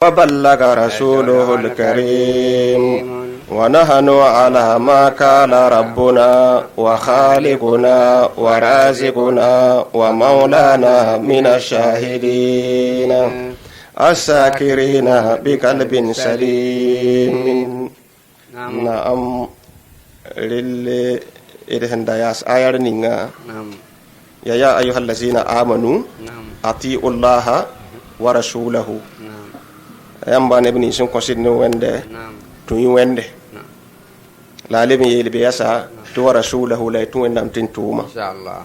وبلغ رسوله الكريم ونحن على ما قال ربنا وخالقنا ورازقنا ومولانا من الشاهدين الساكرين بقلب سليم. نعم للي إذن داياس آيارنينا يا أيها الذين آمنوا أطيعوا الله ورسوله. Yamba ne bini sun consider no wende to you wende la lemi yeli be yasa to rasulahu la to wendam tintuma inshallah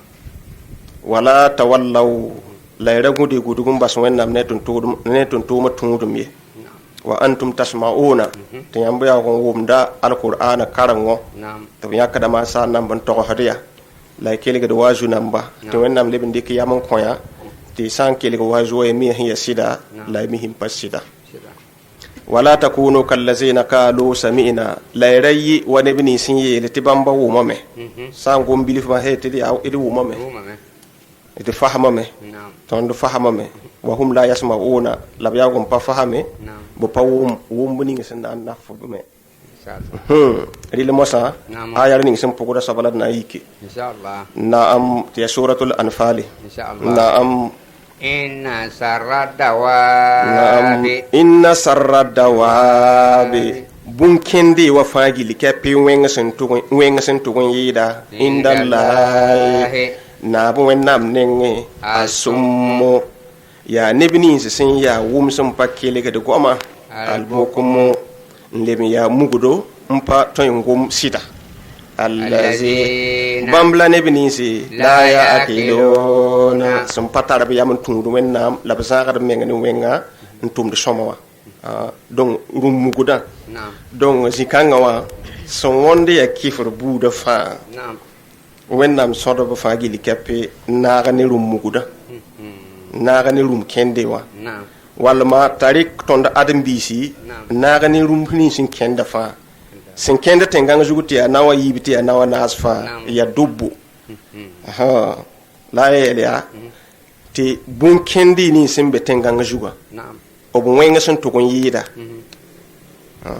wala tawallaw la ragudi gudugum bas wendam ne tuntuma tundum ye wa antum tasma'una to yamba ya ko wumda alqur'ana karango to yakada ma sa nam ban to hadiya la kelige do waju namba to wendam lebin dikki yamon koya ti san kelige waju e mi hiya sida la mi him pasida wala takunu kallazina qalu sami'na la rayi wa nabni sinye litibamba wumame sangum bilif ma hetidi aw idi wumame idi fahamame ton do fahamame wa hum la yasma'una la yagum pa fahame bo pa wumbuni ngi an nafume ril mosa ayar ning sem pogoda sabala na yiki inshallah naam ti suratul anfal inshallah naam inna sarradawabi bunkendi wa fagili kepi wenga sen tugun yida indallahi na bu wennam nenge asummo ya nebini sen ya wumsum pakele ga de goma albokumo lemi ya mugudo mpa toyngum sita allazi bambla ne binisi la ya akilona sum patara bi yamun tundu wennam la bazagar menga ni wenga ntum de somawa donc rum muguda donc zikanga wa son wonde ya kifur buda fa wennam sodo ba fa gili keppe naga ne rum muguda naga ne rum kende wa walla ma tarik tonda adam bisi naga ne rum ni sin kenda fa sin kende tenganga juguti ya nawa yibiti ya nawa nasfa ya dubbu la ya ti bun kendi ni simbe tenganga juga obu wenga sun to gon yida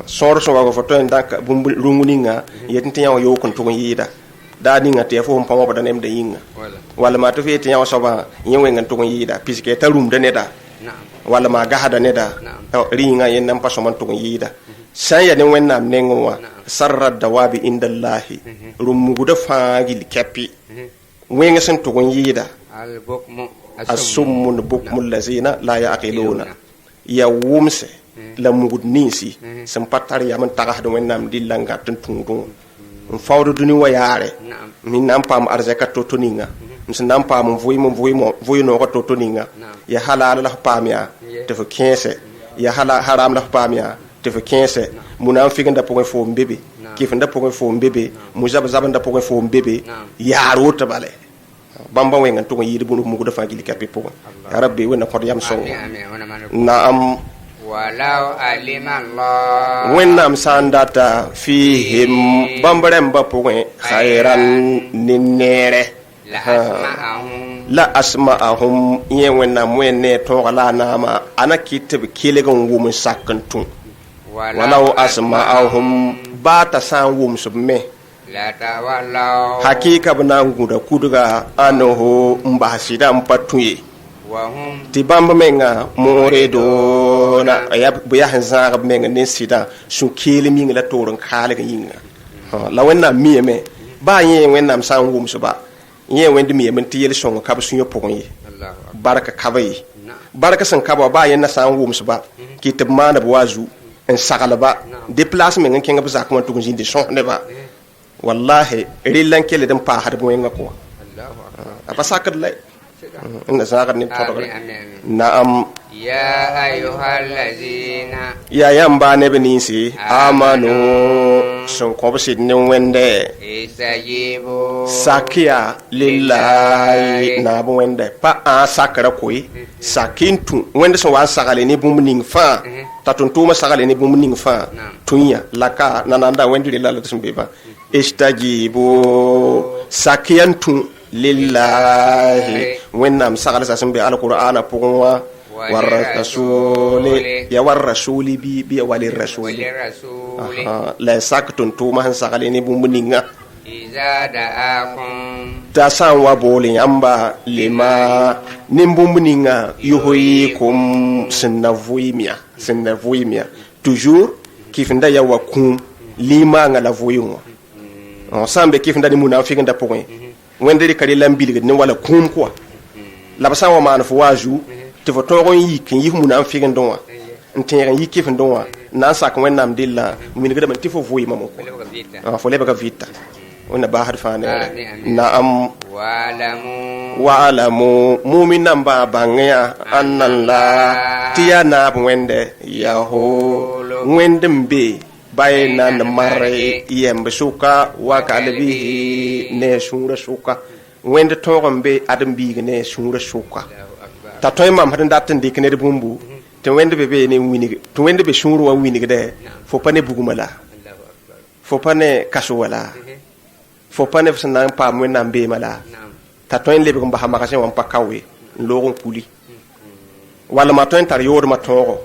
sor so wago foto ndaka bum runguninga yetinti yawo yo kon to gon yida da ninga te fo pam obo danem de yinga wala ma to fe ti yawo soba yewe ngan to gon yida piske tarum de neda wala ma gahada neda ringa yen nam paso man to gon yida saya ne wennam nengowa sarra dawabi indallahi rumuguda faagil kepi wenga sen to gon yida asummun bukmul lazina la yaqiluna ya wumse la mugud nisi sem patar ya man tagah do wennam dillanga tuntungu fawdo duni wayare min nam pam arzaka totoninga min nam pam voy no ko totoninga ya halala la pamia te fo 15 ya haram la pamia te fo 15 muna figinda po fo mbebe kifenda po fo mbebe mujaba zabanda po fo mbebe ya rota bale bamba wenga to yidi bunu mu ko dafa gili kapi po ya rabbi wena ko yam so naam walau alima allah wena am sandata fihim bambarem ba po khairan ninere la asma'ahum yewena mwene to la nama anakite kile gongumun sakantun walau asma'ahum bata san wum subme la tawallaw hakika bana nguda kuduga anoho mbahasida mpatuye wa hum tibamba menga moredo na ayabu ya hanza menga nesida su kile minga la torun khale ga yinga la wenna miyeme ba yen wenna san wum suba yen wendi miyeme tiyel songo kab sunyo pogonye baraka kabayi baraka san kaba ba yen na san wum suba kitib mana bwazu en sagalaba déplacement ngi kenga bza ko to jindi son ne ba wallahi rilan kele dem pa har bo nga ko apa sakad lay inna sakad ni foto naam ya ayyuhallazina ya yamba ne benisi amanu son ko bsid ne wende isajibu sakia lillahi na bo wende pa a sakara koy sakintu wende so wa sagale ni bum ning fa tatun tuma sagale ni bum ning fa tunya laka nananda wende lillahi tusbiba istajibu sakiyantu lillahi wennam sagale sa sembe alqur'ana pugwa والرسول يا والرسول بي وللرسول لا ساكتون توما هن ساقليني بومبنينغا إذا دعاكم تاسان وابولي أمبا لما نمبومبنينغا يهويكم سنفويميا toujours كيف ندا يواكم لما نغلا فويموا sambe kif ndani munafiki nda point wende kali lambil ne wala kum quoi la basa wa man fo waju te fo to gon yi kin yi munafiki ndonwa ntere yi kif ndonwa na sa ko wennam dilla min gada man tifo voyi mamo ko fo leba ka vita ona ba har fane na am wa'lamu mu'minan ba bangya annan la tiyana wende yaho wende mbe bayna na mare yembe suka wa kalbihi ne shura suka wende togombe adam bi ne shura suka ta toy mam hadan datten dik ne bumbu te wende be ne wini to wende be shuru wa wini de fo pane bugumala fo pane kaso wala fo pane fsana pa mo na mbe mala ta toy lebe ko ba magasin wa pakawe logon kuli wala ma toy tar yodo ma togo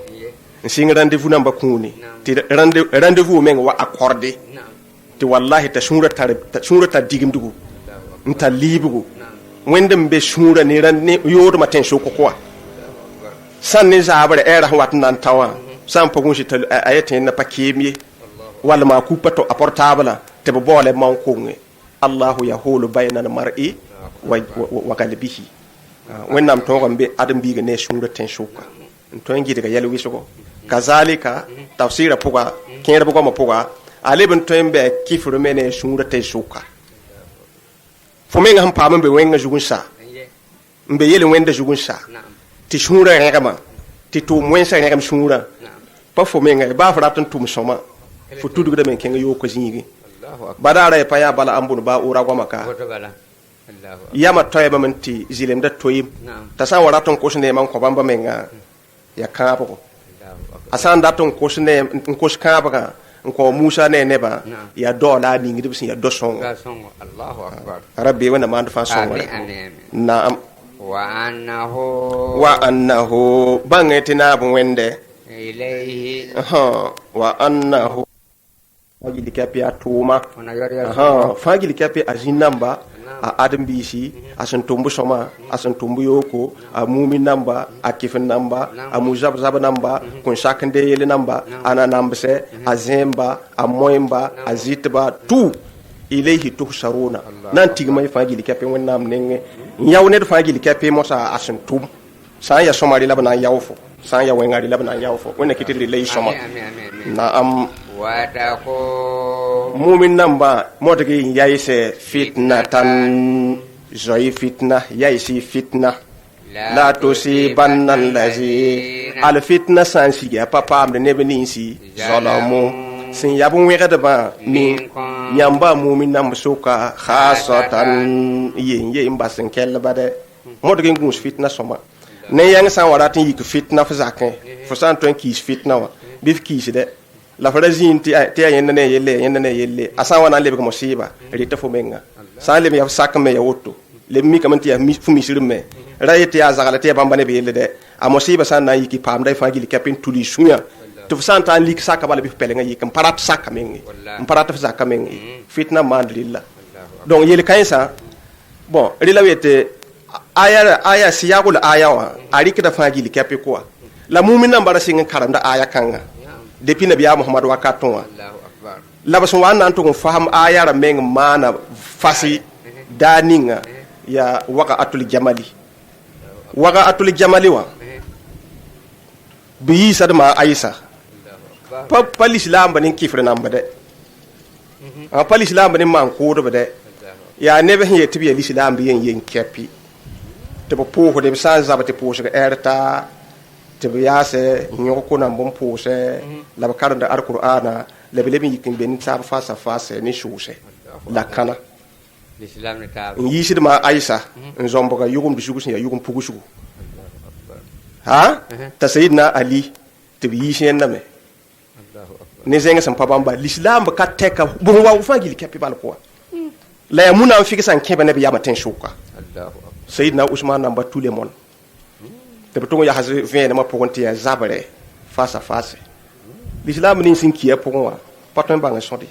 singa rendez-vous namba kuni ti rendez-vous men wa accordé ti wallahi ta shura ta digim dugu nta libugo wende mbe shura ni ran yodo ma ten shoko kwa sanni zabare era wat nan tawa san pogun shi ayatin na pakemi wala ma ku pato apportable te bo bole man kunge allah yahulu bayna mar'i wa qalbihi wennam to gombe adam biga ne shura ten shoka to ngi daga yalo wisoko kazalika tafsira puga kera bugo ma puga aleben to embe kifru mene shura te shoka fomenga ham pambe wenga jugunsa mbe yele wende jugunsa ti shura ngama ti to mwensa ngam shura pa fomenga ba fratun tum soma fu tudu da men kenga yo ko zingi badara pa ya bala ambun ba ura goma ka yama toyba manti zilem da toyim ta sa waraton ko shne man ko bamba menga ya kaba ko asan daton ko shne ko skaba ko musa ne neba ya dola ni ngi bisin ya doson Allahu akbar rabbi wana man fa so na wa annahu bangetina bu wende ilayhi wa annahu fagili kapi atuma fagili kapi azinamba a adam bisi asan tumbu soma asan tumbu yoko a mumin namba a kifin namba a muzab zab namba kun sakande yele namba ana nambse a zemba a moimba a zitba tu ilayhi tuhsharuna nan tigmay fagili kapi wonnam nenge yawne fagili kapi mosa asan tum sa ya somari labana yawfo sa ya wengari labana yawfo wonna kitiri lay soma na am watako mumin namba motaki yaise fitna tan joyi fitna yaisi fitna la tusibanna allazi al fitna sansi ya papa amde nebeninsi zalamu sin yabu wegada ba min nyamba mumin namba soka khasatan yen mbasen kel bade motaki ngus fitna soma ne yang san waratin yik fitna fa zakin fo san ton kis fitna wa bif kis de la farazin ti yenda ne yelle asan wana lebe ko musiba rita fo menga san lebe ya sakme ya woto le mi kamanti ya mi fu mi sirme rayete ya zagala te bambane be yelle de a musiba san na yiki pam dai fagili kapin tuli sunya to san tan lik saka bala bi pelenga yiki parat saka mengi parat fa saka mengi fitna mandrilla donc yele kainsa bon rila wete aya siyagul ayawa ariki da fagili kapi kwa la mu'mina bara singin karanda aya kanga depuis nabiya muhammad wakaton wa labasun wa nan to faham ayara meng mana fasi daninga ya waka atul jamali wa bi sadma aisa pa l'islam banin kifre nan bade pa l'islam banin man ko do bade ya nebe hin yetibi l'islam bi yen kepi te po de san zabate po se erta te biase nyoko na mbon pose la bakaranda alqur'ana le bele mi kin ben ta face à face ni shuse la kana l'islam ne ta yisid ma aisha nzombo ga yugum bi shugusin ya yugum pugushu ha ta sayyidina ali te bi yishen na me ne zenga sam pabamba l'islam ka teka bu wa ufangili kapi bal ko la ya muna fiki san kebe ne bi ya maten shuka sayyidina usman namba tous les monde tɩ b tʋg n yas vẽenemã pʋgẽ tɩ yaa zabre face à face l'islam ning sẽn kia pʋgẽ wã pa tõe n bãng sõde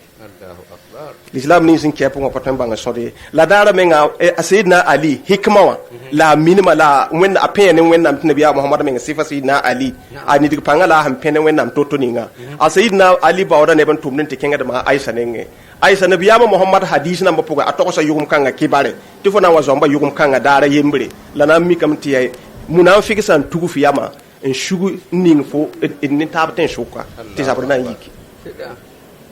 l'islam ning sẽn kia pʋgẽ wã pa tõe n bãng sõde la daara menga a sayidna ali hikma wã la a minima la a pẽ ne wẽnnaam tɩ nabiya mohamad meng sɩfa sayidna ali a nidg pãngã la a sẽn pẽ ne wẽnnaam to-to ninga a sayidna ali baooda neb n tʋmd n tɩ kẽngdmã aisa nengẽ aisa nabiyaamã mohamad hadis nambã pʋgẽ a togsa yʋgem-kãngã kɩbare tɩ fo na n wa zõmba yʋgem-kãngã daara yembre la na n mikame tɩ yaa munafik sã n tug f yama n sug ning fo ne taab tẽ sʋka tɩ zabr na n yiki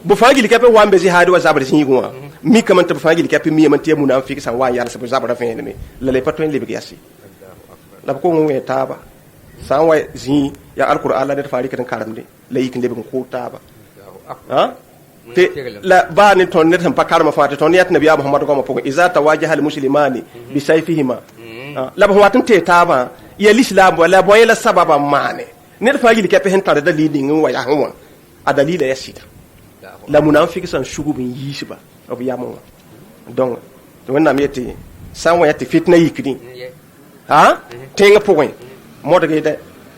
b fãa gil kɛpẽ wa n be zihaade wa zabr zĩigẽ wã mikame tɩ b fãa gil kɛpẽ miyame tɩ yaa munafik sã n wa n yals b zabrã vẽenemẽ la le pa tõe n lebg yasɩ la b kong n wẽ taaba sã n wa zĩ yaa alqur'an la ned fãa rɩkd n karemde la yik n lebg n koog taaba tɩ la baa ne tõnd ned sẽn pa karemã fãa tɩ tõnd yat nabiya mohamad goamã pʋgẽ iza tawajaha almuslimani bisayfihima la b wat n tee taabã ya l'islam la bõe la sababa n maane ned fãa yil kɛpẽ sẽn tar dalil ning n wa yasẽ wã a dalila ya sɩda la munafik sẽn sugb n yiisba b yam wã donc tɩ wẽnnaam yetɩ sã n wa yã tɩ fitna yikdẽ tẽng pʋgẽ modge dɛ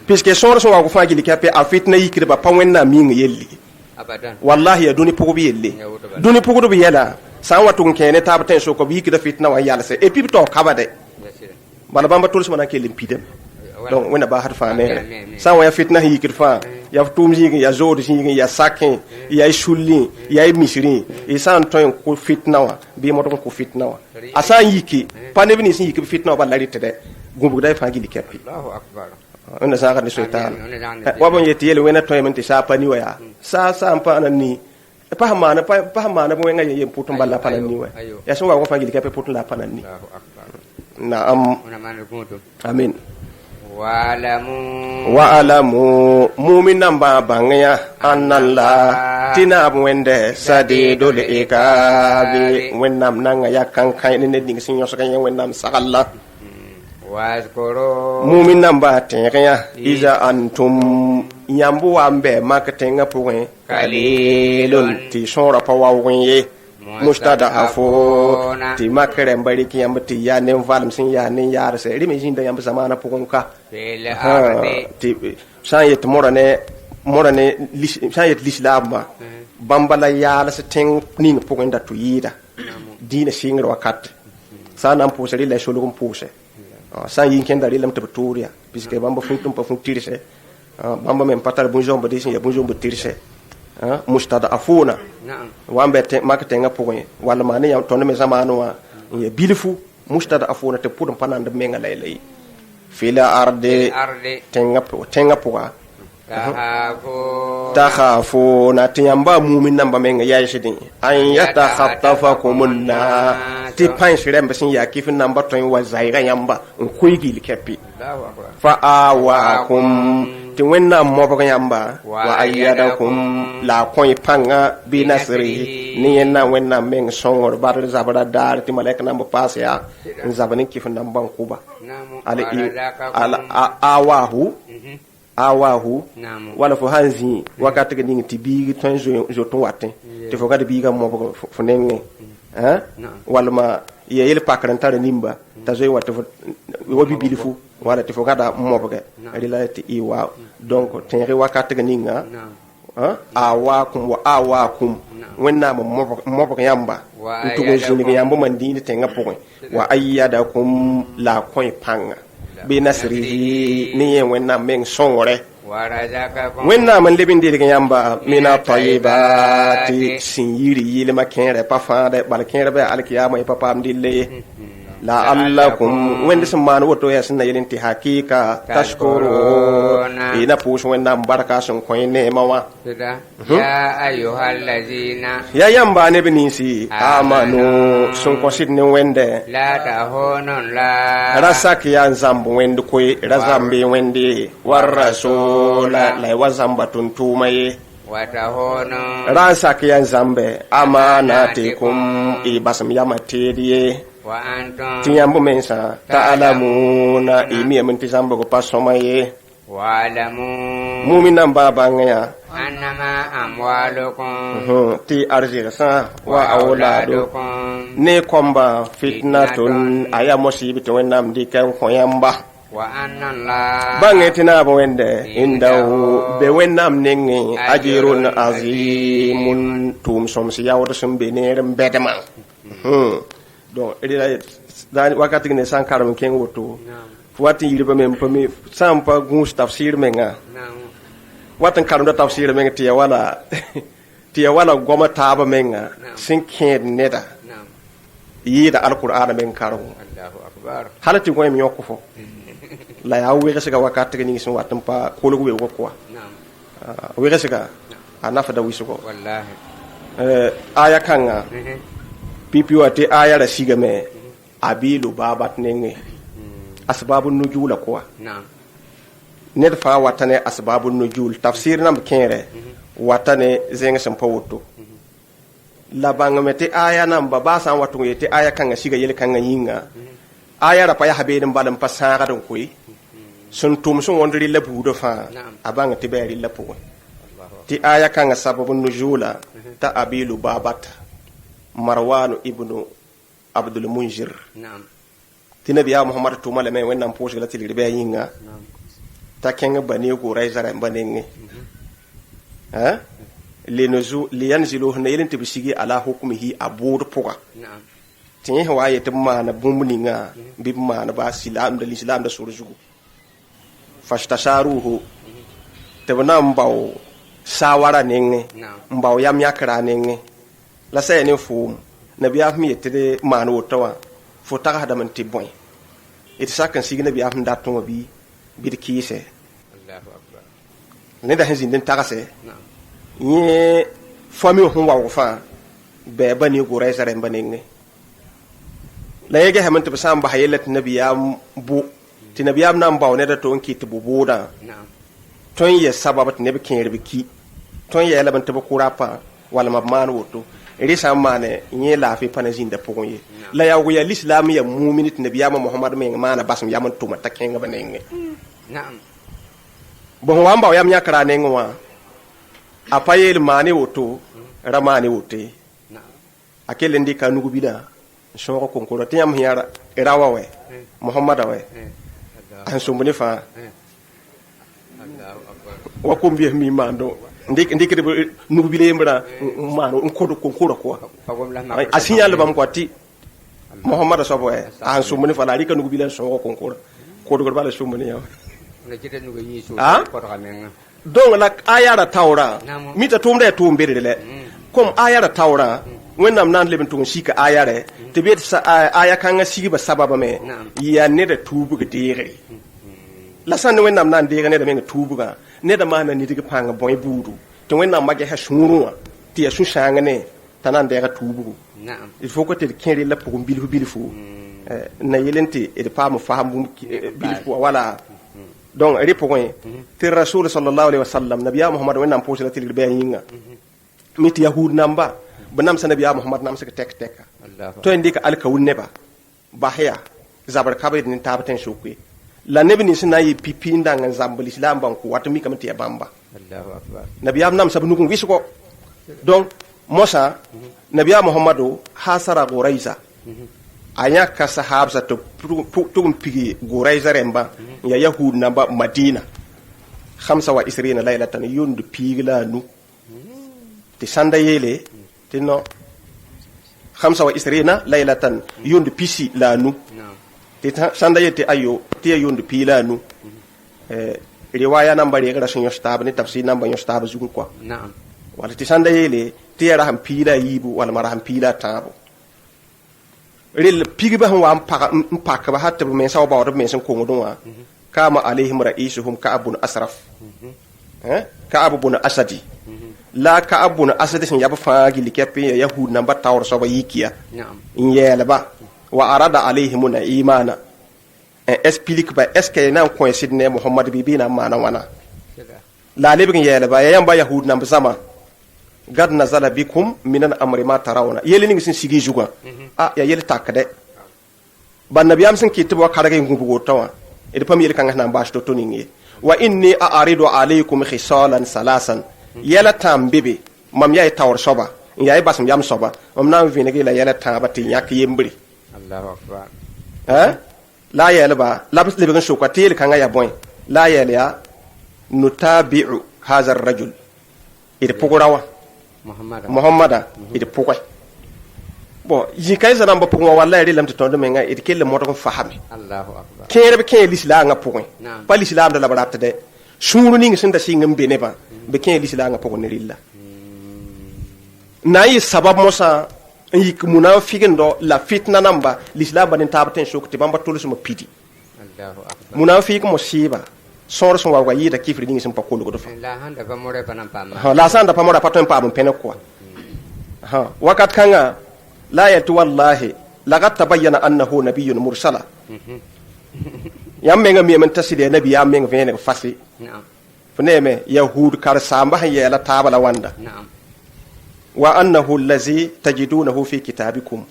puisque sõor sẽn wa fãa gil kɛpẽ a fitna yikdba pa wẽnnaam yĩng yelle wallahi ya dũni pʋgb yelle dũni pʋgdb yɛla sã n wa tʋg n kẽ ne taab tẽ sʋka b yikda fitna wã n yalse et puis b tao kaba dɛ bala bãmba tʋlsmã na n kell n pidame donc wẽnna baasd fãa neere sã n wa ya fitna sẽn yikd fãa ya tʋʋm zĩigẽ ya zood zĩigẽ ya sakẽ ya y sullẽ ya y misrẽ y sã n tõe n kʋ fitna wã bɩ modg n kʋ fitna wã a sã n yiki pa neb nins n yik b fitna wã bala rɩtdɛ gũbgda y fãa gil kɛpɩ wẽnna zãagd ne soɩtaan wa bõn yetɩ yel wẽna tõeme tɩ saa pa ni wa yaa saa n paana ni pa sẽn maana b wẽngã yen pʋtẽ bala pa na ni wa yaa sẽn wa wa fãa gil kɛpẽ pʋtẽ la a pa na ni naam amin wa'alamu mumin nan ba bangya annalla tina wende sadidul ikabi wennam nan ya kan kan ne ding sin yoso kan wennam sagalla wazkuru mumin nan ba tenya iza antum yambu ambe makatenga puwe kalilun ti sora pa wawenye mustada afo ti makare mbari ki yamba ti ya ne valim sin ya ne yar se rimi jinda yamba zamana pugonka ti san yet morane san yet lislama bambala ya la se ting ning pugonda tu yida dina singro wakat san am pusari la sholugum puse san yin kenda rilam to turia puisque bamba funtum pa funtirse bamba men patar bunjom badisin ya bunjom butirse mustada afuna wambe marketing apoi wala mane ya tonne me zamanu wa ya bilfu mustada afuna te pudum panande menga laylay fila arde tenga poa takhafu na tiyamba mumin namba menga ya shidin an yatakhattafakumunna ti pansire mbasin ya kifin namba ton wa zaira yamba nkoyigil kepi fa awakum ti wenna moboga yamba wa ayyadakum la koy panga bi nasri ni yenna wenna meng songor bar zabara dar ti malek namba pasya zabani kifin namba kuba ala awahu wala fo hanzi wakati ga ningi tibi ton jo ton watin te fo gade biga mo fo nenge wala ma ya yele pakrantare nimba ta zo wato wo bibili fu wala te fo gada mo boga relati iwa donc tenri wakati ga ninga awakum wa awakum wenna mo boga yamba ntugo jini ga yamba mandini tenga poin wa ayyadakum la koy panga bi nasrihi ni wenna meng songore wenna man lebin de yamba mina tayyibati sin yiri yile makere pa faade bal kere be alkiyama e papa amdille la allakum wende man woto yasna yelenti hakika tashkuru ina push wenna baraka son koyne mawa ya ayyuhallazina ya yamba ne binisi amanu sun kosidne wende la tahunun la rasak ya zambu wende koy razambe wende war rasula la wazamba tuntumaye watahunu rasak ya zambe amanatikum ibasam yamatediye wa antum tiyambu mensa ta'lamuna imi amenti zambo ko pasomaye wa alamu mu'minan babanga annama amwalukum ti arzirsa wa auladukum ne komba fitnatun aya musibatu wennam dikan koyamba وأن الله بانتنا بوينده عنده بوينام نيني أجر عظيم توم سومسي ياورسم بنير بدما donc da wakati ne san karam ken woto wati yirba mem pami sampa gus tafsir menga watan karam da tafsir menga tiya wala goma taba menga sin ken neda yi da alqur'ana men karam Allahu akbar halati goyem yokko fo la ya wega siga wakati ni sun watan pa kolugo we wokko wega siga anafa da wisugo wallahi aya kanga pipiwa te aya da siga me abilu babat nenge asbabun nujul ko na'am ned fa watane asbabun nujul tafsir nam kere watane zenga sam pawoto la banga mete aya nam baba san watu yete aya kanga siga yele kanga yinga aya ra pa ya habe dum balam pasara don koy sun tum sun wondri la budo fa abanga te bari la po ti aya kanga sababun nujula ta abilu babat marwan ibnu abdul munzir na'am tinabiya muhammad to malame wannan poshi la tilri be yinga ta kenga bane go rai zara banenge ha lenuzu liyanzilu hna yelin tibisigi ala hukmihi abud poga na'am tinye hawaye tumma na bumbuninga bimma na ba silam da islam da surjugu fashtasharuhu tabana mbaw sawara nenge mbaw yam yakra nenge la say ne fum nabiya mi yetede manu wotawa fo taga da man tibboy it sakan sigi nabiya hum daton bi bidkise Allahu akbar ne da hinzin den taga se ye fami hum wa fa be bani go ray sare banenge la yege haman to sam ba hayelat nabiya bu ti nabiya nam baw ne da to onki to bubuda na'am ton ye sababat ne be kenre biki ton ye laban to kurapa wala mabman woto risa mane nye la fi panazin da pogonye la ya wuya l'islam ya mu'minit nabiyama muhammad men mana basum yaman tuma takenga banenge na'am bon wamba yam nyakra ne ngwa apayel mane woto ramane wote na'am akele ndi kanugo bida shoko konkoro tiyam hiyara irawawe muhammad awe an sumbuni fa Allahu akbar wa kumbi mi mando ndik de nugo bile mbra mano nkodo konkoro ko fagom la ma asinyal bam ko ti muhammad sabo an sumbuni fa la rika nugo bile shoko konkoro ko do bala sumbuni yaw na jide nu ga yi so Ah? ko ta men donc la ayara tawra Namu. mita tumde tumbere le comme ayara tawra wennam nan leben tun shika ayare te bet sa aya kanga sigiba sababa me Naam. ya ne da tubu ga dere la san wennam nan dere ne da men tubu ga ne da mana ni diga panga boy budu to wennam mage ha shuru ti ya su shanga ne tanan da ga tubu na'am il faut que te kere la pour bilfu na yelente e de pa mo fahamu bilfu wala donc ri point te rasul sallallahu alaihi wasallam nabiya muhammad wannan poshi la tilbe yinga miti yahud namba banam sa nabiya muhammad nam sa tek tek Allahu to indika alka wunne ba bahya zabar kabe din tabaten shukwe la nebi ni sina yi pipi ndangan zambal islam ban ko wata mi kamti ya bamba Allahu akbar nabiya nam sa bunukun wisuko donc mosa nabiya muhammadu hasara goraiza anya ka sahabza to tugum pigi goraiza remba ya yahud namba madina 25 laylatan yundu pigla nu ti sanda yele ti no 25 laylatan yundu pisi la nu na'am ti sanda yete ayo ti yundu pila nu riwaya namba re sun yostab ni tafsir namba yostab zugun kwa na'am wala ti sanda yele ti ya raham pila yibu wala maraham pila tabo ril pigba wa mpaka ba hatta men saw ba wada men sen ko ngudwa kama alaihim ra'isuhum ka'abun asraf ka'abun asadi la ka'abun asadi sin yaba faagi likepe yahud namba tawr so ba yikiya na'am in yela ba wa arada alaihim na imana explique ba est ce que nan coïncide ne muhammad bibi na mana wana la lebin yela ba yamba yahud namba zama gad nazala bikum minan amri ma tarawna yeli ni sin sigi juga ya yeli takade ban nabiyam sin kitibo karage ngubugo tawa ede pam yeli kanga nan bash to toningi wa inni a'ridu alaykum khisalan salasan yela tam bibi mam yaay tawr soba yaay basam yam soba mam nan vinegi la yela tam bati yak yembri Allahu akbar la yelba labs lebgan shokatel kanga ya boy la yel ya nutabi'u hadha ar-rajul id pugurawa muhammada id pugwa bo yikay zaram ba pugwa wallahi ri lam to tonde menga id kelle moto ko fahami Allahu akbar kere ke l'islam nga pugwa pa l'islam da la barata de suru ning sinda singam bene ba be ke l'islam nga pugwa ni rilla na yi sabab mosa yik munafiqin do la fitna namba l'islam banin tabaten shokti bamba tulu suma pidi Allahu akbar munafiq musiba sor son wa yida kifri dingi sim pakolo go do fa la handa ba more pa nam pam ha la sanda pa mora paton pa bun pene ko ha wakat kanga la yatu wallahi laqad tabayyana annahu nabiyyun mursala yamme ngam yemen taside nabi yamme ngam vene fasi na'am funeme yahud kar samba hayela tabala wanda na'am wa annahu allazi tajidunahu fi kitabikum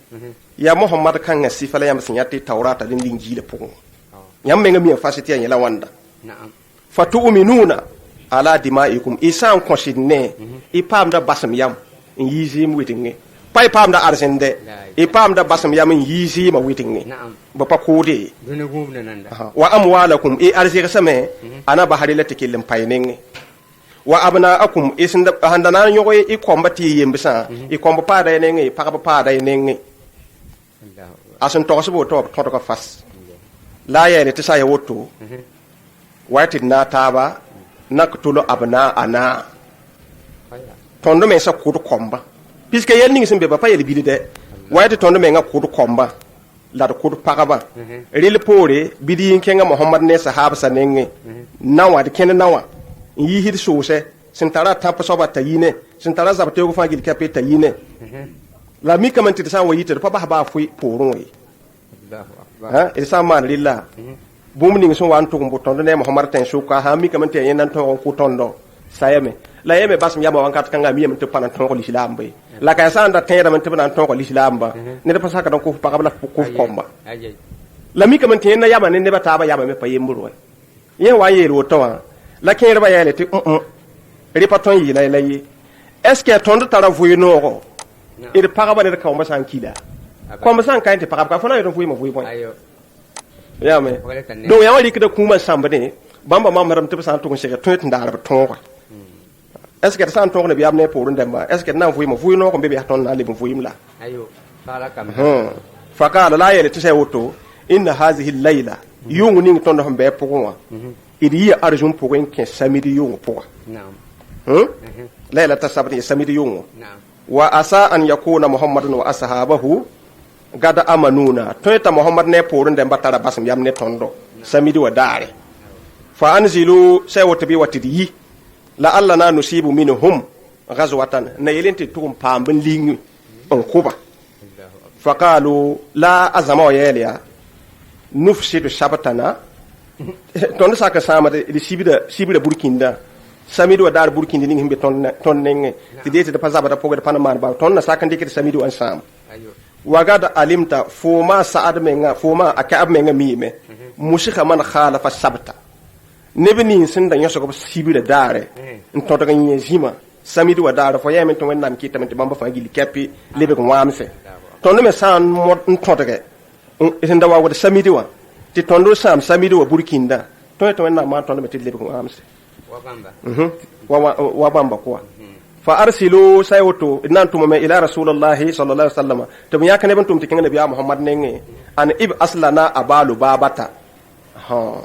ya muhammad kan sifala yam sinyati tawrata din linjila pon yamme ngam yemen fasi tiya la wanda na'am fatu'minuna ala dima'ikum isan konsidne ipamda basam yam yizim witinge pay pamda arsende ipamda basam yam yizim witinge na'am ba pa kode duna gumna nanda wa amwalakum arzika same ana bahari la tikilin paynenge wa abnaakum isinda handana nyoy ikombati yembisa ikomba pada yenenge pakaba pada yenenge Allahu asun tokso to ko fas la yele tisa ya woto wati na taba naktulo abna ana khaya tondo me sa kudu komba piske yel ning simbe ba pa yel bilide wati tondo me nga kudu komba la kudu pagaba ril pore bidi kenga muhammad ne sahaba sanenge nawa de ken nawa yi hid sose sintara tapa soba tayine sintara zabte ko fangil kape tayine la mi kamanti sa wa yite pa ba fui porun wi Allahu akbar ha isa man lillah bumni so wan to ko tondo ne muhammad tan shuka ha mi kamanti yenan to ko tondo sayeme la yeme basm yama wankat kanga mi yem to panan to ko l'islam bay la kay sa anda tayra man to panan to ko l'islam ba ne da pasaka don ko pa kabla ko komba ayay la mi kamanti yen na yama ne ba taba yama me pa yemburu yen wa yero to wa la kere ba yele ti ripaton yi la yi est-ce que tondo tara vuyi no ir pagaba ne ka san kila ko san kan te pagaba ka fona yo vuyi mo vuyi bon ayo ya me do ya wali kida kuma sambane bamba ma maram te san to ko shega to ndara ba ton ko est-ce que san to ko ne bi amne pour ndemba est-ce que na vuyi mo vuyi no ko be bi ton na le vuyi la ayo fala kam fa qala la yele ti woto inna hadhihi al-layla yungu ning tondo hombe pokwa idi ya arjum pokwen ke samidi yungu pokwa na'am layla tasabti samidi yungu na'am wa asa an yakuna muhammadun wa ashabahu gada amanuna toyta muhammad ne porun de batara basam yam ne tondo samidi wa dare fa anzilu say watabi watidi la alla na nusibu minhum ghazwatan na yelenti tum pambin lingi on kuba fa qalu la azama wa yeliya nufsidu shabatana tondo saka sama de sibida burkinda samidu wa dar burkindi ning himbe ton nenge ti dete da pazaba da pogo pana man ba ton na saka ndike samidu an sam ayo wagada alimta fuma saad menga fuma akab menga mime mushika man khalafa sabta nebni sinda nyoso ko sibida dare to daga nyezima samidu wa dar fo yemen to wennam kitamenti bamba fa gili kapi lebe ko wamse ton me san mo to daga isinda wa wada samidu wa ti tondo sam samidu wa burkinda to wennam ma ton me ti lebe ko wamse wa bamba kuwa fa arsilu sayutu inantum ma ila rasulullahi sallallahu alaihi wasallam to ya kan bantum tikin nabiya muhammad ne an ib aslana abalu babata ha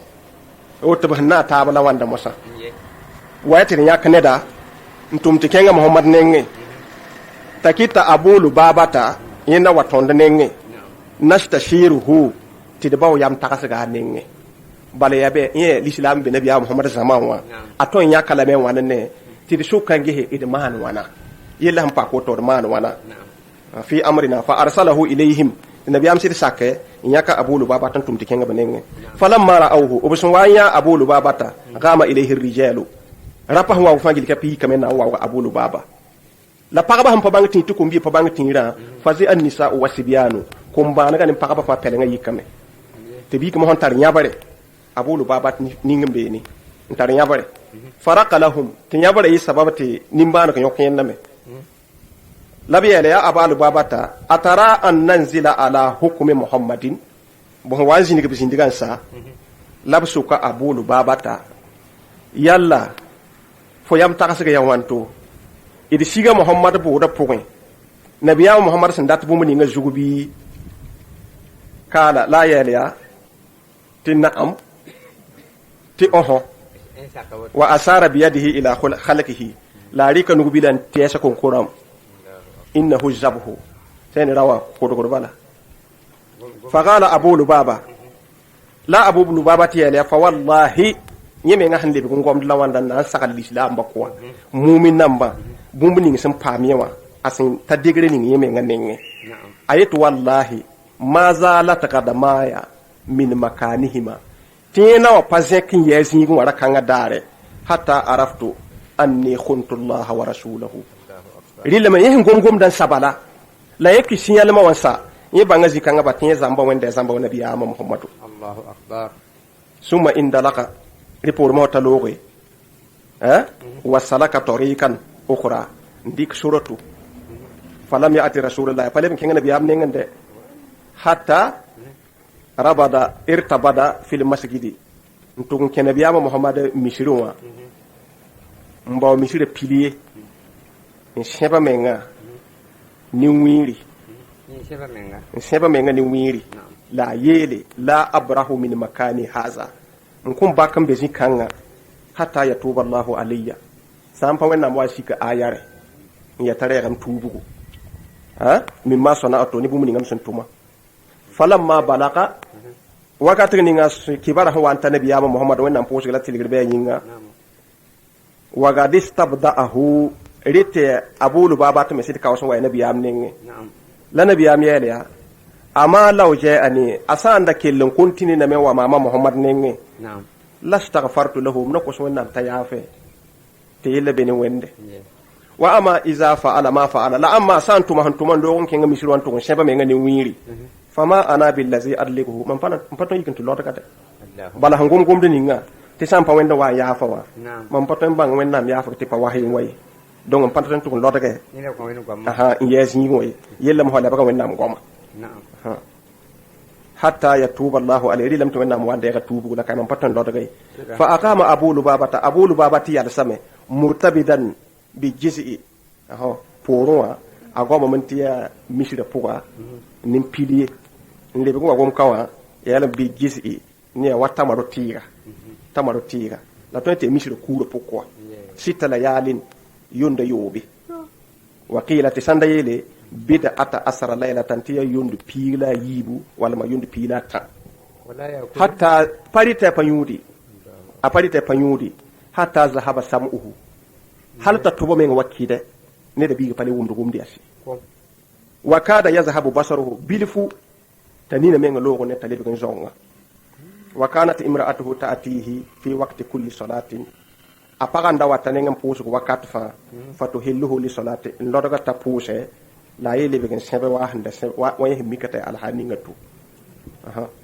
o to banna ta bala wanda musa wayatin ya kan da ntum tikin muhammad ne takita abulu babata yina watonda ne nastashiruhu tidbaw yam takasga ne bale yabe ye l'islam be nabiya muhammad zaman wa aton ya kala men wana ne ti de shukan gehe id man wana yella ham pa ko to man wana fi amrina fa arsalahu ilayhim nabiyam sir sakke nyaka abulu baba tan tum tikenga benenge falamma ra'awhu ubusun wanya abulu baba ta gama ilayhi rijalu rapa wa fangil kapi kamena wa abulu baba la pagaba ham pa bangti to kumbi pa bangti ra fazi an nisa wa sibyanu kumba naga ni pagaba fa pelenga yikame te bi ko hon tar nyabare abulu babat ningam ni ntar nyabare faraka lahum tin nyabare yi sababati nimbana ko yokken name labi ya abalu babata atara an nanzila ala hukmi muhammadin bon wa zini ke bisindigan sa labsu ka abulu babata yalla fo yam taxaga yawanto idi siga muhammad bo da pugin nabiya muhammad sandat bu mun nga zugubi kala la yaliya ti na'am ti oho wa asara bi yadihi ila khalqihi la rika nubilan tiyasa kon kuram innahu zabhu sen rawa ko do bala fa qala abu lubaba la abu lubaba ti yaliya fa wallahi nyeme nga hande ko ngom lawanda na sakal l'islam bakwa mu'min namba bumbu ni sam pamiwa asin ta degre ni yeme nga nenge ayatu wallahi ma zala taqadamaya min makanihima tina wa pazekin yezi ngwara kanga dare hatta araftu anni khuntu Allah wa rasulahu rilama yin gomgom dan sabala la yake sinyal ma wansa yi banga zikanga batin zamba wanda zamba nabi Muhammadu Allahu akbar summa indalaka ripor mo taloge wasalaka tariqan ukhra ndik suratu falam ya'ti rasulullah falam kinga nabi am nengande hatta rabada irtabada fil masjidi ntugun kenabi am Muhammad misirwa mbaw misire pilier ni seba menga ni wiri seba menga ni wiri la yele la abrahu min makani haza nkum bakam be zikanga hatta yatuba Allahu alayya sampa wenna mo shika ayare ya tare ram tubugo min ma sona ato ni bumuni ngam santuma falamma balaka wakati ni ngas kibara ho anta nabiya Muhammad wenna poshi la tilgirbe yinga waga distabda'ahu rite abu lubaba to mesit kawson wa nabiya amnenge la nabiya miyele ya ama lawje ani asanda kellon kontini na mewa mama Muhammad nenge lastaghfartu lahu nako so wannan tayafe te yelle bene wende wa ama iza fa'ala ma fa'ala la amma santu mahantuma ndo on kenga misirwan to sheba me ngani wiri fama ana billazi adliku man paton yikin to lota bala hangum gum de ninga te sampa wenda wa yafa wa man paton bang wenna mi yafa te pa wahin way donc paton to lota ke aha yes ni moy yella mo hola baka wenna mo goma hatta yatuba Allahu alayhi lam tuwanna mo wande ga tubu la kay man paton lota ke fa aqama abu lubabati yal same murtabidan bi jisi poronwa agoma mantiya mishira puga nim pilier ndebe ko agom kawa yala bi jisi ni wata tamaro tira la tonte mishira kuro pokwa sita la yalin yonda yobe waqila tisanda yele bida ata asara layla tantiya yondu pila yibu wala ma yondu pila ta hatta parita panyudi hatta zahaba sam'uhu hal ta tubo men wakide ne da biga pale wumdu gumdi asi wa kada yazhabu basaruhu bilfu tanina men logo ne talibi gan zonga wa kanat imra'atuhu ta'tihi fi waqti kulli salatin apaganda watane ngam pusu wakati fatuhilluhu li salati lodoga ta puse la yele be gan sebe wa handa wa yehmikata alhani ngatu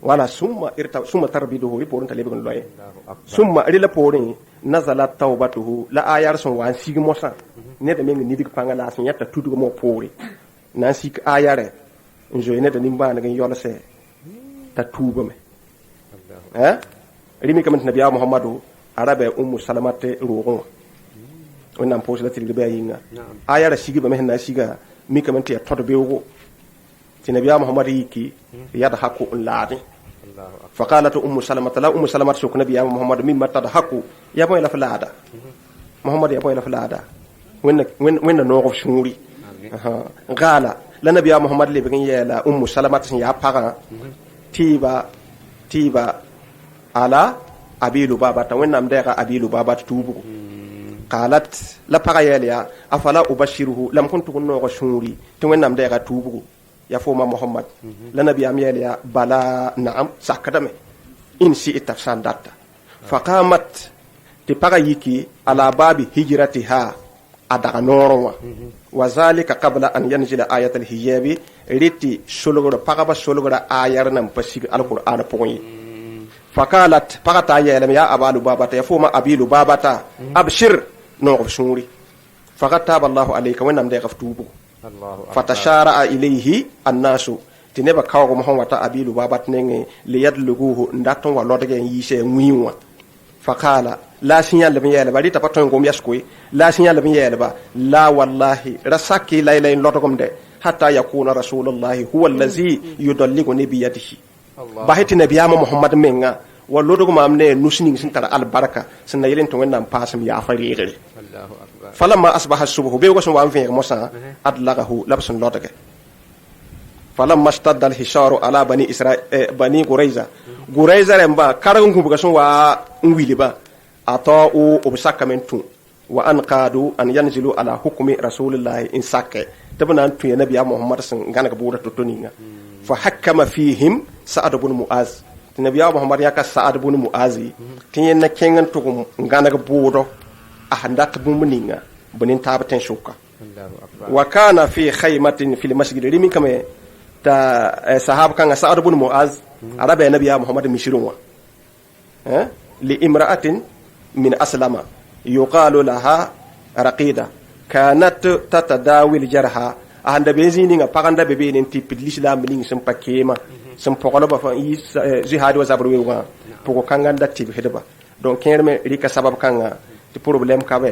wala summa tarbiduhu riporun talibi gan loye summa rila porin nazala tawbatuhu la ayar son wan sigi mosa ne da men ni dig panga la sin yatta tudu mo pori nan sik ayare njo ne da nimba na gan yola se ta tuba me rimi kamant nabiya Muhammadu arabe ummu salamate rugo wannan posi la tilbe yinga ayara sigi ba me na siga mi kamant ya todo bewgo ti nabiya Muhammad yiki yada hakku ladi فقالت أم سلمة لا أم سلمة شوك نبي يا محمد مما تضحكوا يا بوي لا فلادا محمد يا بوي لا فلادا وين نوقف شنوري قال لا نبي يا محمد اللي بين يا لا أم سلمة يا بارا تيبا على أبي لبابة وين نام دير أبي لبابة توبو قالت لا بارا يا أفلا أبشره لم كنت نوقف شنوري وين نام دير توبو ya foma Muhammad la nabi amiyali ya bala na'am sakadame in si itafsan data faqamat ti paga yiki ala babi hijratiha adaga norwa wa zalika qabla an yanzila ayat al-hijabi riti sologoro paga ba sologoro ayar nam pasig al-qur'an poyi faqalat pagata ya ya abalu babata ya foma abilu babata abshir no shuri faqata ballahu alayka wa nam de gaftubu fatashara ilayhi annasu tɩ nebã kaoogem sẽn wata abi lubabat nengẽ le yadluguhu n dat n wa lodg n yiisɛ wĩig wã fa qaala la a sẽn yãlb n yɛɛlba rɩta pa tõe n gom yaskoe la a sẽn yãlb n yɛɛlba la wallahi ra sake la y la y lodgemde hatta yakuna rasulullahi huwa allazi yudalliguni biyadihi basɩ tɩ nabiyaamã mohamad menga wa lodg maam ne nus ning sẽn tara albarka sẽn na yel n tɩ wẽnnaam paasem yaafa reegre falamma asbaha subhu beoogã sẽn wa n vẽeg mosã adlagahu la b sẽn lodge falamma stadda alhisaru ala bani guraiza rẽmba karg n gũbga sẽn wa n wilba ata'u b sakame n tũ wa anqadu an yanzilu ala hukmi rasulillahi in sakke tɩ b na n tũ ya nabiya mohamad sẽn gãneg buudã to-to ninga fa hakama fihim sa'ad bn muaz tɩ nabiya mohamad yãka sa'ad bn muazi tɩ yẽ na kẽng n tʋg n gãneg buudɔ a sẽn dat bũmb ninga b nin-taab tẽn sʋka wa kana fi khaymatin fi lmasjid rɩ mikame t'a sahab kãngã sa'ad bn muaz a ra bɩa nabiya mohamad misrẽ wã li imra'atin min aslama yuqalu laha raqida kanat tatadawi ljarha a sẽn da be zĩig ninga pag n da be beene n tɩ pid lislaam ning sẽn pa keema sẽn pʋglba fa yi zihaad wa zabr weoogã pʋg kãngã n da tɩbsdba donc kẽerme rɩka sabab kãngã tɩ problème ka bɩ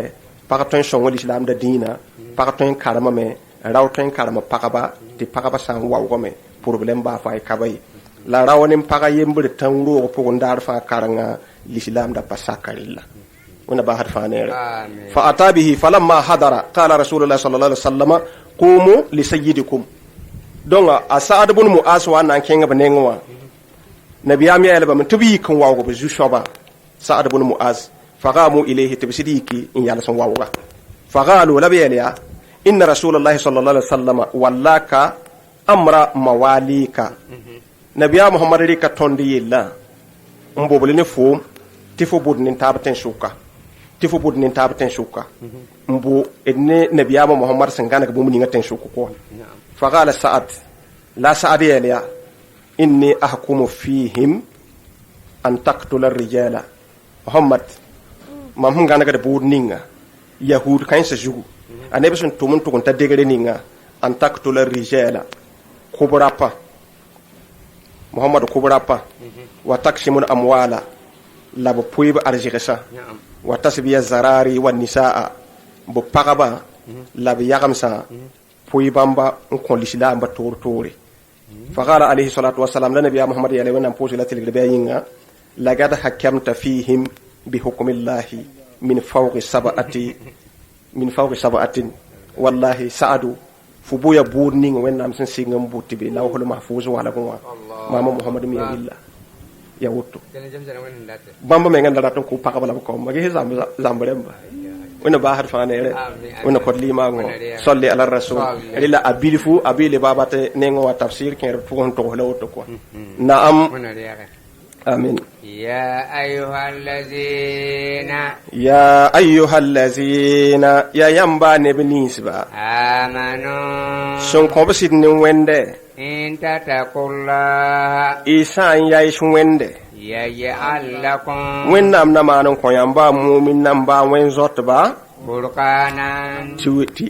pag tõe n sõng lislaam da dĩinã pag tõe n karemame rao tõe n karem pagba tɩ pagba sã n waoogame problème baa fãa y ka ba ye la rao ne pagã yembr tãn roog pʋgẽ daar fãa karengã lislaam da pa saka rella wẽnna baasd fãa neere fa ata bihi falamma hadara qala rasulullah sallallahu alaihi wasallam qumu li sayyidikum donc a sa'ad bn mu'as wa n na n kẽng b nengẽ wã nabiyaam yɛɛlbame tɩ b yik n waoog b zu-soaba sa'ad bn mu'az fa qaamu ilayhi tɩ b sɩd yiki n yals n waooga fa qaalu la b yɛl yaa inna rasulallahi sallallahu alaihi wasallam wallaka amra mawalika nabiya muhammad rɩka tõnd yella n bobl ne foom tɩ fo bʋd nin-taab tẽn sʋka tɩ fo bʋd nin-taab tẽn sʋka n bo d ne nabiyaamã mohamad sẽn gãneg bũmb ninga tẽn sʋk kɔ fa qala sa'ad la sa'ad yɛl yaa inni ahkumu fihim an taqtula rijala mohamad mam sẽn gãnegd buud ninga yahud kãensã zugu a neb sẽn tʋm n tʋg n ta degre ninga an taqtula rijala kʋb rapa mohamad kʋb rapa wa taksimu amwala la b pʋɩb arzɩgsã wa tasbiya zarari wa nisaa b pagba la b yagemsã pʋɩ bãmba n kõ lislaamba toor-toore fa qala alayhi salatu wasalam la nabiya mohamad yɛla wẽnnaam pʋʋsg la tɩlgd bɩ a yĩnga lagad hakamta fihim bihukmillahi min fawqi sab'atin wallahi sa'adu fu boya buud ning wẽnnaam sẽn sɩng n bʋ tɩ be lawfl mahfuz walgẽ wã maama mohamad mi ya yilla ya woto bãmba mengã da rat n kʋ pagb la b kɔmba ges zãmb rẽmba wẽnna baasd fãa neere wẽnna kõt limaangõ salli ala rasul rɩla a bilfu a beele baaba tɩ nengẽ wã tafsir kẽer pʋgẽ n togs la woto kɔa naam آمين يا أيها الذين يا ينبا نبنيسبا آمنوا سنكم بسيدن وينده إن تتقوا الله إيسان يايش وينده يجعل لكم وين نام نمانون كون ينبا مؤمن نمبا وين زوتبا فرقانا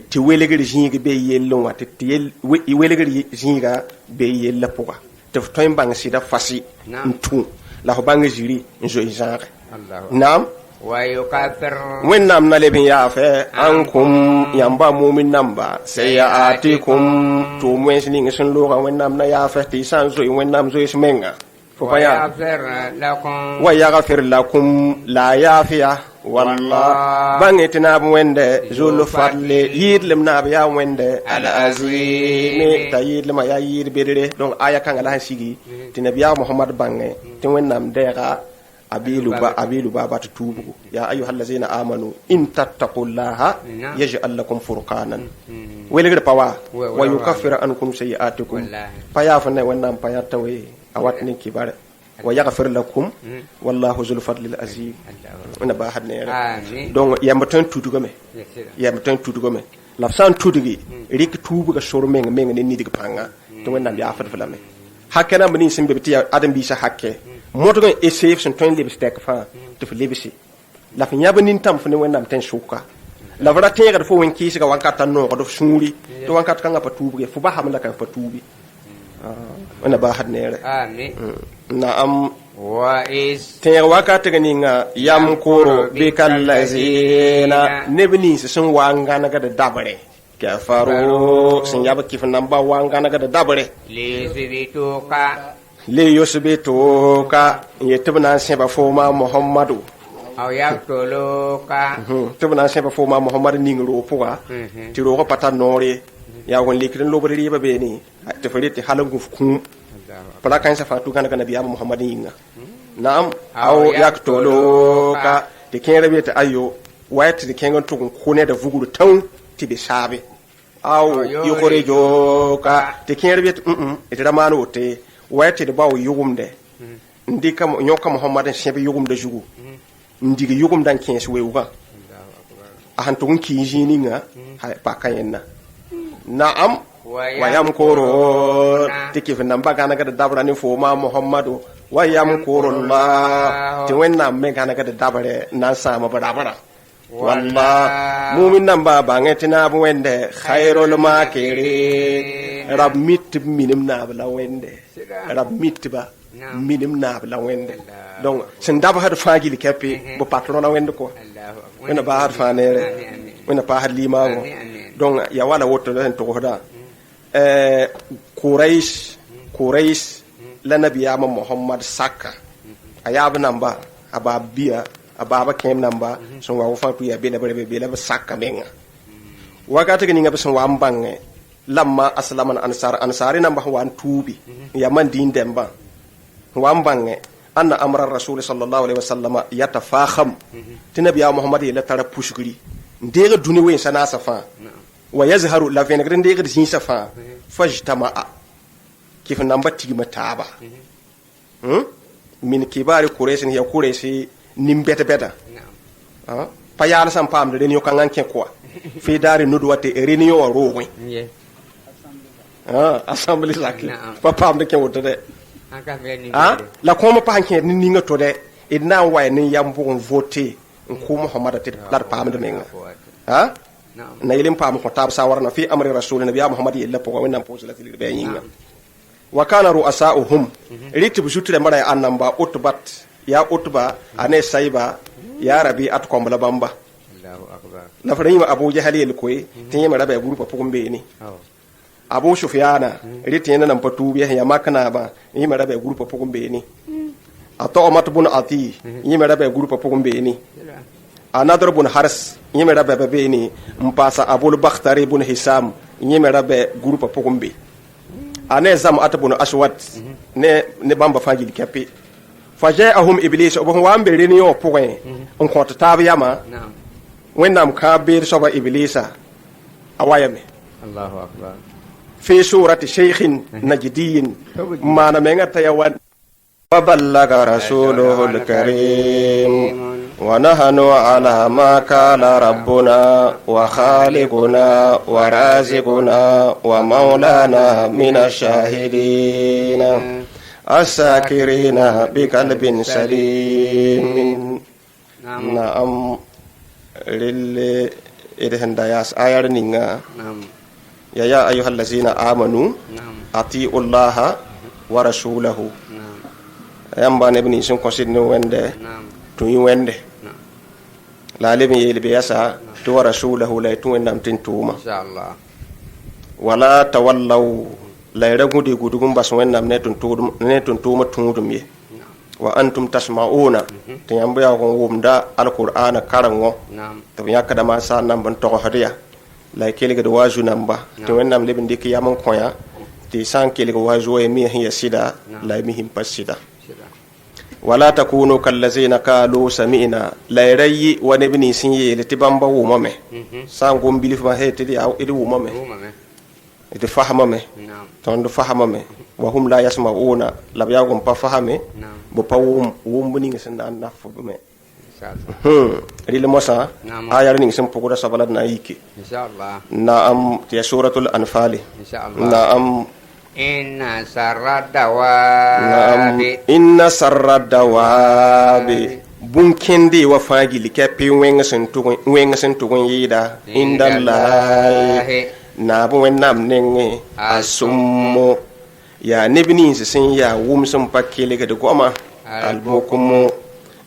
ti welegr zĩig be yell wã tɩ welegr zĩiga be yella pʋga tɩ f tõe n bãng sɩda fasi n tũ la f bãng ziri n zoe zãage naam wẽnnaam na leb n yaafɛ ankum yãmba mumin namba sayaatikum tʋʋm wẽns ning sẽn loogã wẽnnaam na yaafɛ tɩ y sã n zoe wẽnnaam zoees menga fo pa yaa wa yagfir lakum la yaafiya wallah bãng tɩ naab wẽnde zol fadle yɩɩdlem naab yaa wẽnde alazime t'a yɩɩdlemã yaa yɩɩd bedre donc aya kãngã la sẽn sigi tɩ nabiyaa mohamad bãnge tɩ wẽnnaam dɛɛga abilu baba tɩ tuubgu ya ayuha allazina amanu in tattaqullaha yaj'al lakum furqanan welgd pa wa yukaffir ankum sayi'atikum pa yaa fa ne wẽnnaam pa yaa tawe a wat ne kibare wa yaghfir lakum wallahu zul fadlil azim ona ba had neere donc yamba tan tudugame la san tudigi rik tubu ga sor meng ne nidig panga to wẽnnaam yaa fa fulame hakena bani simbe ti adam bi sa hakke moto ga esef son ton lebs tek fa to fu lebsi la fa nyaba nin tam fu ne wẽnnaam ten suka la vara tẽegd fo wẽn kɩɩsga wãnkata noogd f sũuri tɩ wãnkat kãngã pa tuubge fo ba hamda kan pa tuubi wẽnna baasd neere Amin. naam Wa is tẽeg wakatg ninga yam koro bɩ kallazina neb nins sẽn wa n gãnegd dabre kafaru sẽn yab kɩf namba wa n gãnegd dabre liyusbituka le yosbe tooka n yet tɩ b na n sẽba fooma mohamado aw yaqtuluka. tɩ b na n sẽba fooma mohamad ning roog pʋga tɩ roogã pa tar noor ye yaa wẽn lekd n lobd rɩɩbã beene tɩ f ret tɩ hal n gũf kũum pa ra kãensã fãa tu gãnega nabiyaamã mohamad yĩnga naam aw yaktoloka tɩ kẽera be tɩ ayo wa tɩ d kẽng n tʋg n kʋ neda vugr tãu tɩ be saabe aw yʋkrejoka tɩ kẽer be tɩ d ra maan wote wa tɩ d bao yʋgemde n dɩka yõka mohamad n sẽb yʋgemda zugu n dig yʋgemda n kẽes weoogã a sẽn tʋg n kɩɩ zĩig ninga paka yẽnna naam wa yamkurun tɩ kɩf namba gãnegd dabra ne fooma mohamado wa yamkurullah tɩ wẽnnaam me gãnegd dabre n na n sãama b rabra wallah mumin namba bãngẽ tɩ naab wẽnde khairul makirin rab mit tɩ b minim naab la wẽnde rab mitba minim naab la wẽnde donc sẽn dabsd fãa gil kɛpɩ b pak rõna wẽnd kɔ wẽnna baasd fãa neere wẽnna paasd limaango donc ya wala woto sẽn togsda Quraish la nabiyaamã mohamad saka a yaab namba a baab bia a baaba kẽem namba sẽn wa fãa tɩ yaa be la be la b saka menga wakatg ninga b sẽn wa n bãngẽ lamma aslaman ansari namba sẽn wa n tuubi n yaa man dĩin dẽmbã sẽn wa n bãngẽ anna amra rasul sallallahu alaihi wasallam yatafaham tɩ nabiyaamã mohamad yeela tara pusgri n deeg dũni wẽnsã naasã fãa wa yazharu la vẽnegd n deegd zĩisã fãa fajtama'a kɩf namba tigma taaba min kibari Quraysh ya Quraysh nimbɛt-bɛda pa yaal sãn paamd réunion kãngã n kẽ kɔa fɩ daare nudwa tɩ réunion wã roogẽ assemblée saki pa paamd kẽ woto dɛ la kõom pa sẽn kẽed ne ninga to dɛ d na n wa ne yam bʋg n vote n kʋ mohamada tɩ la d paamd menga na yelin paam ko tab sawarna fi amri rasul nabiya muhammad yella po wannan po salati be yinga wa kana ru'asa'uhum ritib jutre mara annamba utbat ya utba ane saiba ya rabi at kombla bamba Allahu akbar la farima abu jahal yel koy tin mara be grupa pugumbe ni abu sufyana ritin nan patu be ya makana ba yi mara be grupa pugumbe ni ato omat bun ati yi mara be grupa pugumbe ni anadr bun haris yẽme be beene n paasa abul bakhtari bun hisam yẽme be grupa pʋgẽ ane zam at bun aswad ne bãmba fãa gil kɛpɩ fa jaahum iblis b sẽn wa n be rẽn yõ pʋgẽ n kõt taab yama wẽnnaam kãa beed soaba iblisa a wayame Allahu akbar fi surati sheikhin najdiyin maana menga t'a ya wa ballaga rasuluhu lkarim ونحن على ما قال ربنا وخالقنا ورازقنا ومولانا من الشاهدين الساكرين بقلب سليم نعم للي إذن دياس آيار نينا يا أيها الذين آمنوا أطيعوا الله ورسوله ينبغي نبني سنكو سيدنا وينده توني وينده la lebin yel be yasa to wa rasulahu la tun nam tin tuma inshallah wala tawallaw la ragudi gudugum bas wennam ne tun tuma tundum ye wa antum tasma'una to yamba ya gon wumda alqur'ana karango to yakada ma sa nam ban to hadiya la keliga do waju namba to wennam lebin dikki yamon koya ti san keliga waju e mi hiya sida la mi him pasida wala takunu kallazina qalu sami'na la rayi wa nabni sinye litibamba wumame sangum bilif ma hete di aw idi wumame idi fahamame ton do fahamame wa hum la yasma'una la yagum pa fahame bo pa wum buni ngi sanda nafu me ril mosa ayar ning sem pogoda sabalat na yiki inshallah naam ti suratul anfal inshallah naam inna sarradawabi bunkendi wa fagili kepi wenga sen tugun yida indallahi na bu wennam nenge asummo ya nebni sin ya wumsum pakele ga de goma albokum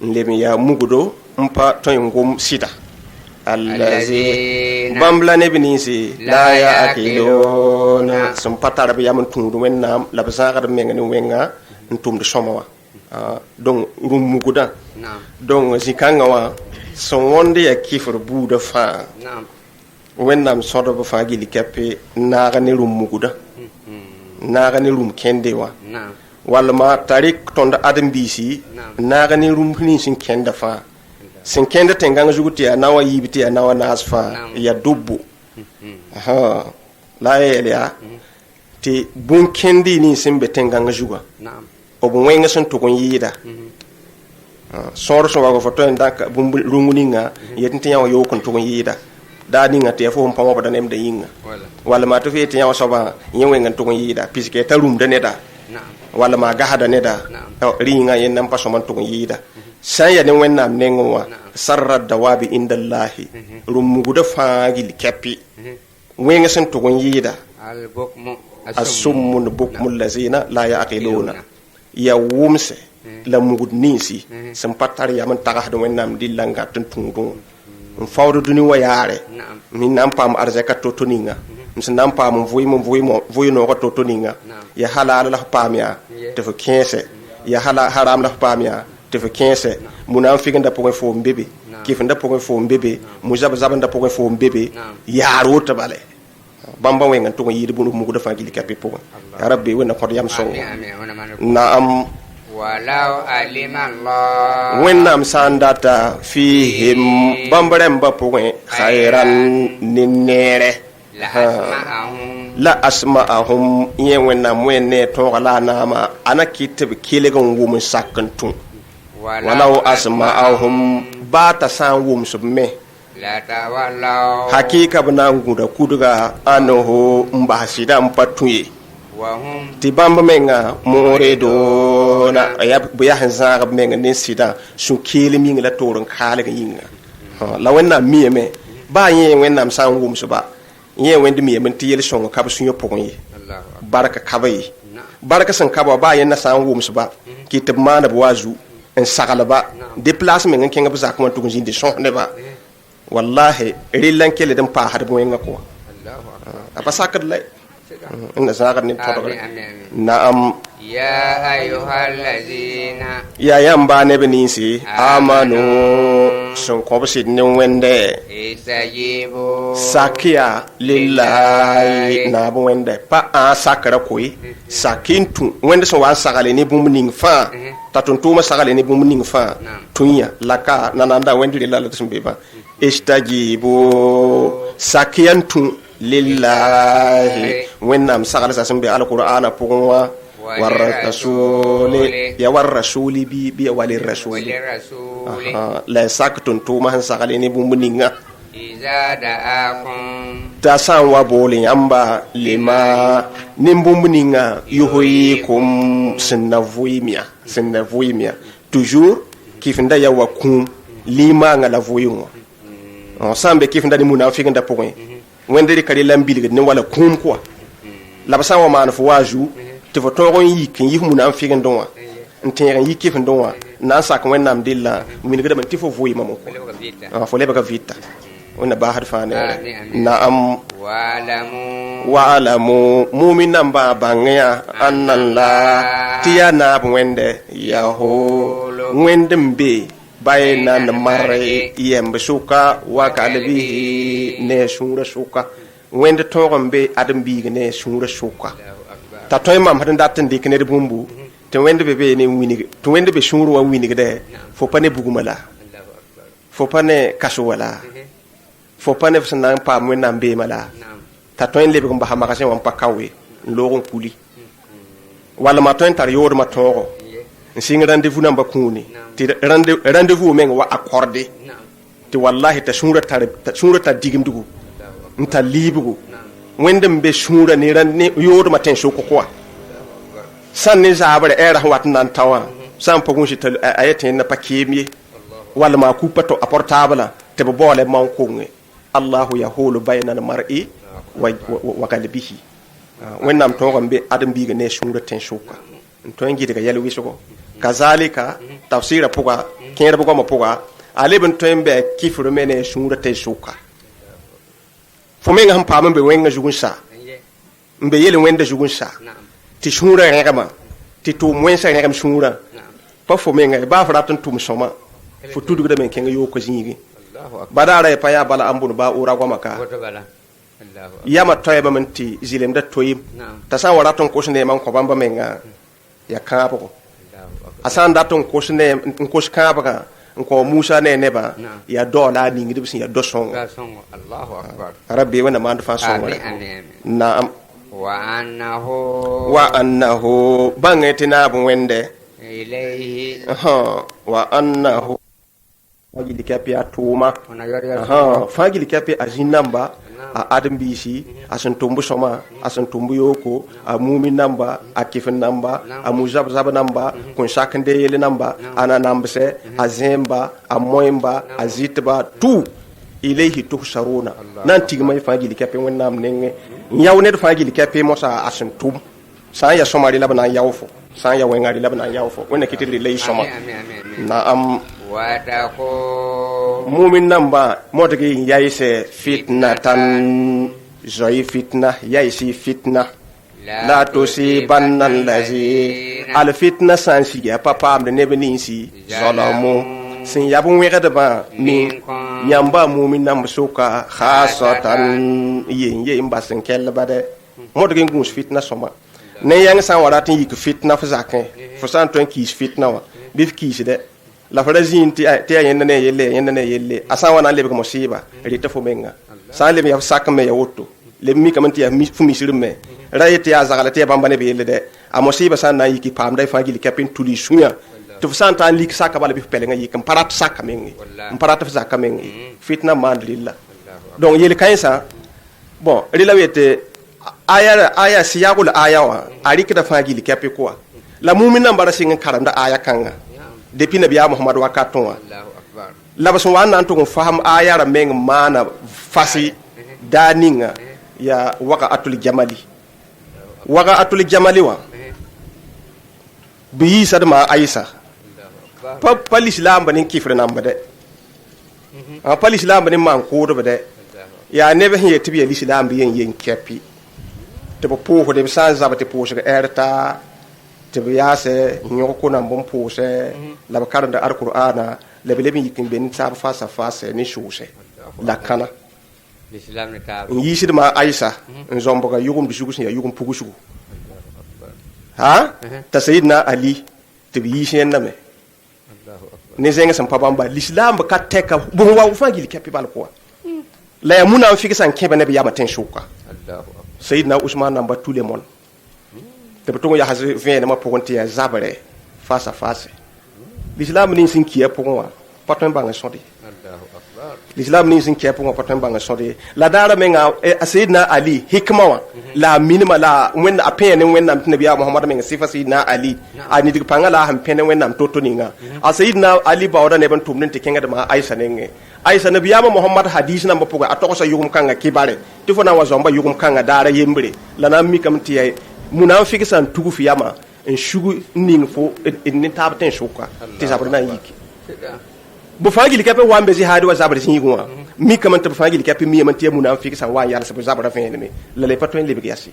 lemi ya mugudo mpa toyin gom sita allazi bambla nebni si la ya akiluna sum patara bi yamun tundu wennam la bazaga de menga ni wenga ntum de somawa donc rum muguda donc zikanga wa son wonde ya kifur buuda fa wennam sodo ba fa gili kappe naga ni rum muguda naga ni rum kende wa wala ma tarik tonda adam bisi naga ni rum ni sin kenda fa sin kenda tenganga juguti ya nawa yibiti ya nawa nasfa ya dubbu la ya ti bun kendi ni sin be tenganga juga o bu wenga sun to kon yida sor so wago foto en dak bum runguninga yetinti yaw yo kon to kon yida da ni ngate fo pam ba danem da yinga wala ma to fe ti yaw so ba yewe ngan to kon yida piske ta rum da neda wala ma gahada neda ringa yen nam paso man to kon yida san ya den wennam nengowa sarra dawabi indallahi rumuguda faagil kapi wenga sun to kon yida asummun bukmul lazina la yaqiluna ya wumse la mugud nisi sam patar ya man tagah do wennam dillanga tun tungu fawdo duni wayare min nam pam arzaka totoninga min nam pam voy no ko totoninga ya halala la pamia te fo 15 ya hala haram la pamia te fo 15 munam figanda po fo mbebe kif nda po fo mbebe mujab zabanda po fo mbebe ya rota bale bamba wenga to yidi bunu mugu dafa gili kapi po ya rabbi wena ko yam so naam walau alima Allah wennam sandata fihim bambarem ba po khairan ninere la asma'ahum yen wennam wenne to la nama ana kitbe kilegon wum sakantun walau asma'ahum bata san wum subme la tawallau hakika bana nguda kuduga anoho mbahasida mpatuye wahum tibamba menga moredo na ayab buya hanza menga ne sida su kele minga la torun kale ga yinga la wenna miyeme ba yen wenna san wum suba yen wendi miyeme tiyel songo kab sunyo pogonye baraka kabayi baraka san kaba ba yen na san wum suba kitib mana bwazu en sagala ba déplacement ngen kenga bza ko tugun jindi son ne ba wallahi rilan kele dem pa har bo nga ko apa sakad lay inna sagad ni foto naam ya ayyuhallazina ya yamba ne benisi amanu son ko bsid ne wende istajibu sakia lillahi na bo wende pa a sakara koy sakintu wende so wan sagale ni bum ning fa tatun tuma sagale ni bum ning fa tunya laka nananda wende lillahi tumbe ba istajibu sakiyantu lillahi wennam sagala sasumbe alqur'ana pugwa war rasuli ya war rasuli bi walir rasuli la saktun tuma han sagale ni bumbuninga iza da'akum ta san wa boli amba lima nimbumbuninga yuhyikum sinna vuimia toujours kifinda ya wakum lima ngala voyunga sambe kifinda ni munafiqin da pokon wende ri kali lambil ni wala kum quoi la basa wa man fo waju te fo toron yi kin yi munafiqin donwa nteen yi kifin donwa na sak wennam dilla min gada man tifo voyi mamo ko fo leba ka vita ona ba har fane na am wa'alamu mu'minan ba bangya annalla tiyana wende yaho wende mbe bayna na mare yembe suka wa kalbihi ne shura suka wende togombe adam bi ne shura suka ta toy mam hadan datten dik ne bumbu te wende be ne wini to wende be shuru wa wini de fo pane bugumala fo pane kaso wala fo pane fsana pa mo na mbe mala ta toy lebe ko ba magasin wa pakawe logon kuli wala ma toy tar yor ma togo nsinga rendez-vous namba kuni ti rendez-vous men wa accordé ti wallahi ta shura ta digim dugu nta libugo wendem be shura ni ran ni yor ma ten shoko kwa san ni zabare era wat nan tawa san pogun shi tal ayatin na pakemi wala ma ku pato a portable te bo bole man ko ngi allah yahulu bayna al mar'i wa qalbihi wẽnnaam tõog n be ãdem-biigã ne sũurã tẽn-sʋka n tõe n gɩdga yɛl wɩsgo kazalika tafsɩrã pʋga kẽedb goamã pʋga a leb n tõe n bɩ kɩfr me ne sũurã tẽn-sʋka fo menga sẽn paam n be wẽngã zug n sa n be yel-wẽnda zug n sa tɩ sũurã rẽgma tɩ tʋʋm wẽnsã rẽgem sũurã pa fo menga baa fo rat n tʋm sõma fo tudgdame n kẽng yook zĩigẽ badaara y pa yaa bala n bʋn baa ʋra goamã ka yama toɛɛbame n tɩ zɩlemda toeem t'a sã n wa rat n kos neemã n kõ bãmba menga ya kãabgo a sã n dat n kos kãabgã n kõ musa ne nebã ya dao la a ningdb sẽn ya do-sõngo rabbi wẽnna maand fãa sõngre naam wa annahu bãngẽ tɩ naab wẽnde wa annahu fagili kapi a tʋʋma fagili kapi a zĩn namba a ãdem-biisi a sẽn tʋmb sõma a sẽn tʋmb yooko a mumin namba a kɩfen namba a mu-zab-zab namba kõn sak n de yel namba a nanambsɛ a zẽmba a moẽmba a zɩtba tʋ ilayhi tuhsaruna nan tigma fãa gil kape wẽnnaam nengẽ n yao ned fãa gil kape mosã a sẽn tʋm sã n ya sõma rɩ la b na n yao fo sã n ya wẽnga rɩ la b na n yao fo wẽnna kɩtd rɩ la y sõma naam mumin namba modgi n yaɩsɛ fitnatan zoy fitna yaɩsɩ fitna la tusibanna allazi al fitna sã n sig a pa paamd neb ninsi zalamu sẽn yab wẽgdbã min yãmba mumin namb soka khasatan yen ye n bas n kell badɛ modg n gũus fitna sõma ne yãng sã n wa rat n yik fitna f zakẽ fo sã n tõe n kiis fitna wã bɩ f kiisdɛ la fo ra zĩig tɩ yaa yẽnda ne yelle yẽnda ne yelle a sã n wa na n lebg mosɩɩba rɩta fo menga sã n leb ya f sak me ya woto leb mikame tɩ yaa fo misr me ra yetɩ yaa zagla tɩ ya bãmba neb yelle dɛ a mosɩɩba sã n na n yik paamda y fãa gil kapẽ tuli y sũyã tɩ f sã n taa n lik saka bala bɩ f pɛlengã yik n pa rat saka menge n pa rat f zaka menge fitna maand rɩlla donc yel-kãensã bon rɩla yetɩ aya sɩyagl aya wã a rɩkda fãa gil kapẽ kʋa la mumin nambã ra sɩng n karemda aya kãngã depuis nabiya muhammad wakatõ wã la b sẽn wa n na n tʋg n fasem aya rã meng maana fasɩ daa ninga ya waga atul jamali wã bɩ yiisdmã aisa pa lislaambã nin kɩfr namba dɛ pa lislaambã nin maan kʋʋdb dɛ yaa neb sẽn yetɩ b ya lislaamb yen kɛpɩ tɩ b pʋʋsd b sã n zab tɩ pʋʋsg taa tɩ b yaasɛ yõg ko-nam bõn pʋʋsɛ la b karemda alqur'ana la b leb n yik n be ne taab faasɛ ne sʋʋsɛ la kãna n yiisdmã aisa n zõmbga yʋgemd zug sẽn ya yʋgem pugsgu t'a sayidna ali tɩ b yiis yẽndame ne zẽng sẽn pa bãmba lislaamb ka tɛka bõn wa fãa gil kɛpɩ bal pʋga la ya mũna n fɩgsa n kẽba neb yama tẽn-sʋka sayidna usman namba tule mon tɩ b tʋg n yas vẽenemã pʋgẽ tɩ ya zabrɛ faasa lislaam nin sẽn kia pʋgẽ wã pa tõe n bãng sõde lislaam nin sẽn kia pʋgẽ wã pa tõe n bãng sõde la daara menga a sayidna ali hikma wã la a minima la a pẽ ne wẽnnaam tɩ nabiya mohamad meng sɩfa sayidna ali a nidg pãngã la a sẽn pẽ ne wẽnnaam to-to ninga a sayidna ali baooda neb n tʋmd n tɩ kẽngdmã aisa nengẽ aisa nabiyaamã mohamad hadis nambã pʋgẽ a togsa yʋgem kãngã kɩbare tɩ fo na n wa zõmba yʋgem kãngã daara yembre la na n mikame tɩ ya munafik sã n tug f yama n sug ning fo ne taab tẽ sʋka tɩ zabr na n yiki b fãa gil kapẽ wa n be zihaad wa zabr zĩigẽ wã mikame tɩ b fãa gil kapẽ miyame tɩ ya munafik sã n wa n yals b zabrã vẽenemẽ la la pa tõe n lebg yase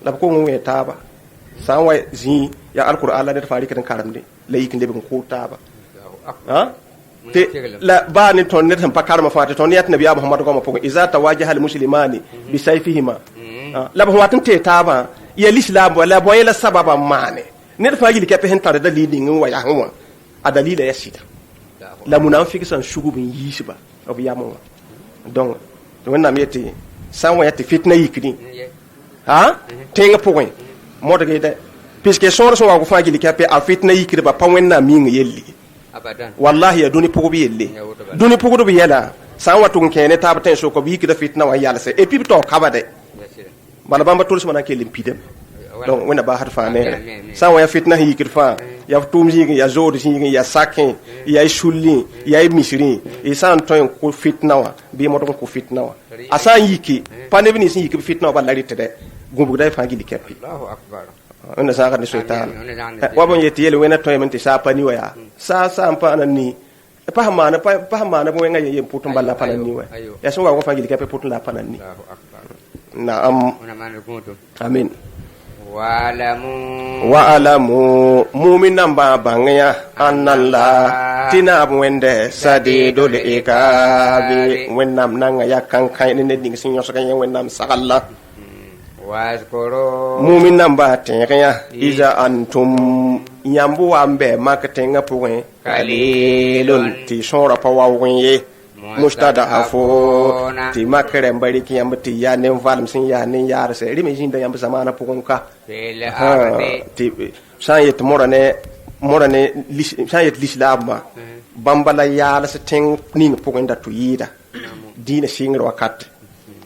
la b kong n wẽ taaba sã n wa zĩ ya alqur'an la ned fãa rɩkd n karemde la yik n lebg n koog taaba tɩ la baa ne tõnd ned sẽn pa karemã fãa tɩ tõnd yat nabiya mohamad goamã pʋgẽ iza tawajaha almuslimani bisayfihima la b sẽn wat n tee taabã ya lislaam wa la bõe la sababa maane ned fãa yil kapẽ sẽn tar dalil ning n wa yasẽ wã a dalila ya sɩda la munafik sã n sugb n yiisba b yamẽ wã donc wẽnnaam yetɩ sã n wa yetɩ fitna yikri tẽng pʋgẽ modge dɛ puisque sõor sẽn wa fãa gil kapẽ a fitna yikrba pa wẽnnaam yĩng yelle wallahi ya dũni pʋgb yelle dũni pʋgdb yɛla sã n wa tʋg n kẽe ne taab tẽ soka b yikda fitna wã yalsɛ et puis b tao kaba dɛ bala bãmba tʋlsmã na n kell n pidame donc wẽnna baasd fãa neere sã n wa ya fitna sẽn yikd fãa ya f tʋʋm zĩigẽ ya zood zĩigẽ ya sakẽ ya y sullẽ ya y misrẽ y sã n tõe n kʋ fitna wã bɩ modg n kʋ fitna wã a sã n yike pa neb nins n yik b fitna wã bala rɩtdɛ gumbuda fa gili kepi Allahu akbar. onda saka ni shaytan Amin. wa bon yeti yele wena toy man ti sa pani waya sa ampa nan ni pa hamana bo wenga yem putum balla panan ni wa ya so wa fa gili kepi putum la panan ni Allahu akbar. na'am Una man kuntu. amin Wa'lamu mu'minan ba bangaya annalla tina wende sadidul ikabi wennam nanga yakkan kay ne ding sin yoso kan wennam sagalla wazkuru mu'minan ba tenya iza antum yambu ambe makatenga puwe kalilun ti sora pawawenye mustada afo ti makare mbari ki yamba ti ya ne valim sin ya ne yar se rimi jinda yamba zamana pukunka fil ardi ti sayet morane sayet l'islam bambala yala se ting ning pukunda tu yida dina singro wakat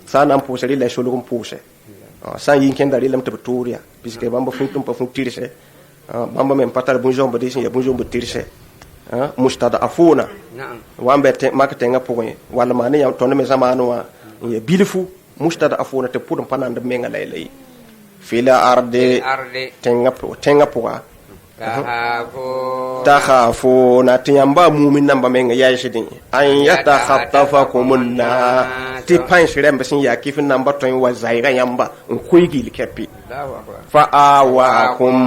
sana mpuseri la shulu kumpuse san yin kenda rilam te turia puisque bamba funtum pa funtirse bamba men patar bunjom badisin ya bunjom butirse mustada afuna wambe te makatenga puwe wala mane ya tonne me zamanu wa ye bilifu mustada afuna te pudum pananda menga laylay fila arde tenga puwa takhafu na tiyamba mumin namba menga ya shidin an yatakhattafakumunna ti pan shirembe sin ya kifin namba ton wa zaira yamba nkuigi likepi fa awakum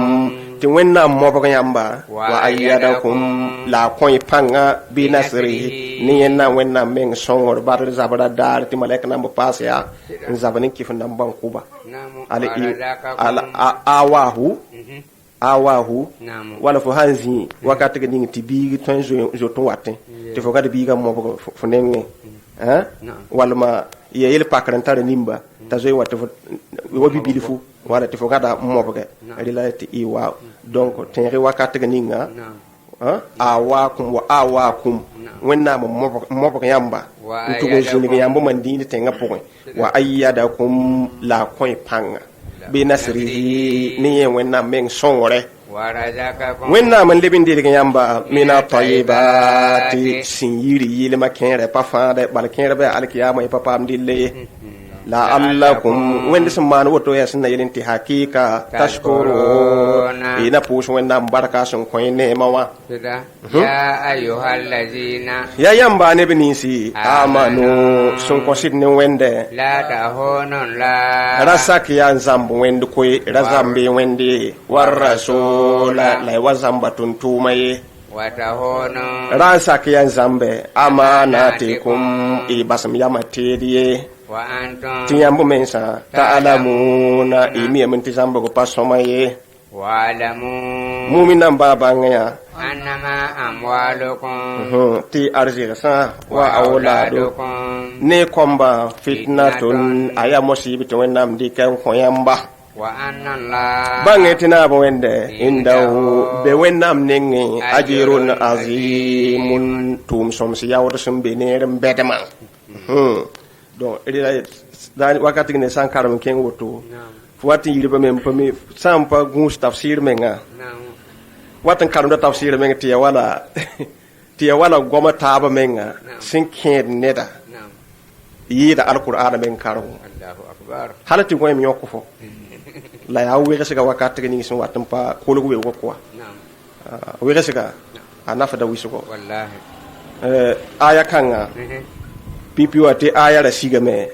ti wenna moboga yamba wa ayyadakum la koy panga bi nasrihi ni yenna wenna meng songor bar zabara dar ti malek namba pasya zabani kifin namba kuba ala awahu wala fo hanzi wakati ga ningi tibigi ton jo ton watin te fo gadi biga mo fo nenge wala ma ye yele pakrantare nimba ta zo watte fo wobi bilifu wala te fo gada mo boga relati iwa donc tenri wakati ga ninga awakum wenna mo boga yamba ntugo jini ga yamba mandini tenga pokoy wa ayyadakum la koy panga bi nasrihi ni wenna meng songore wenna man lebin dirga yamba mina tayyibati sinyiri yile makere pa faade bal kere be alkiyama e papa amdille la allakum wende summan woto yasna yelenti hakika tashkuruna ina push wenna baraka sun koyne mawa ya ayyuhallazina ya yamba ne binisi amanu sun ko sidne wende la tahunun la rasak ya zambu wende koy razambe wende war rasula la wazamba tuntumaye watahunun rasak ya zambe amanatikum ibasam yamatediye wa antum tiyambu mensa ta'lamuna imi amenti zambo ko pasomaye wa'lamu mu'minan babangaya annama amwalukum ti arzika wa auladukum ne komba fitnatun aya musibatu wennam dikan koyamba wa anna Allah bangetina bo wende indahu be wennam nengi ajirun azimun tum som si yawdo sum be nerem bedema donc dan wakati ne sankaram ken woto wati yirba mem pami sampa gus tafsir menga watan karam da tafsir menga tiya wala goma taba menga sin ken neda yida alquran men karam Allahu akbar halati goyem yokko fo la ya wega siga wakati ni sun watan pa kolugo we wokko wega siga anafa da wisugo wallahi aya kanga pipi wate aya da siga me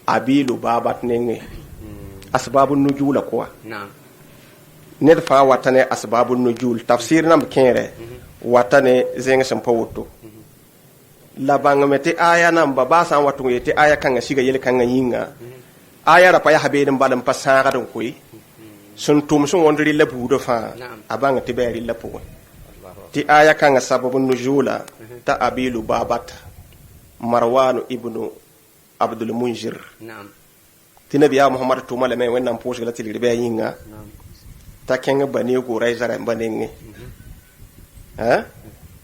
abilu babat nenge asbabun nujul ko ned fa watane asbabun nujul tafsir nam kere watane zenga sam pawto la banga mete aya nam baba san watu yete aya kanga siga yele kanga yinga aya ra pa ya habe dum balam pasanga don koy sun tum sun wondri la budo fa abanga tiberi la po ti aya kanga sababun nujula ta abilu babat marwan ibnu abdul munzir tinabi ya muhammad to malame wannan poshi la tilri be yinga ta kenga bane go rai zara banenge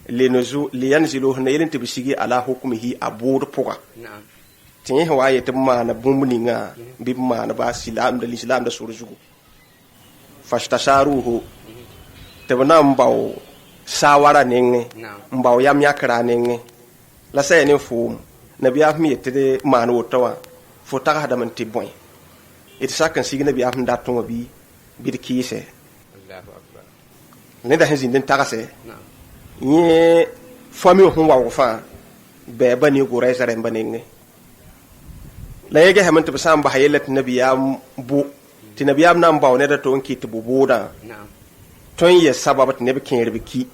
li yanzilu hna yelin tibisigi ala hukmihi abud puga tinye hawaye tumma na bumninga bimma na ba silam da islam da surjugu fashtasharuhu tebna mbaw sawara nenge mbaw yam yakra nenge la sayene fum nabiya mi tede manu tawa fo taga da man tibon it sakan signa bi am dat to bi bir kise Allahu akbar. ne da hin din tagase Na'am. ye fami hon wa fa be bani go rai sare banenge la yege hamanta basam ba hayelat nabiyam bu ti nabiyam nan ba ne da to onki to bubuda Na'am. ton ye sababat ne be kenre be ki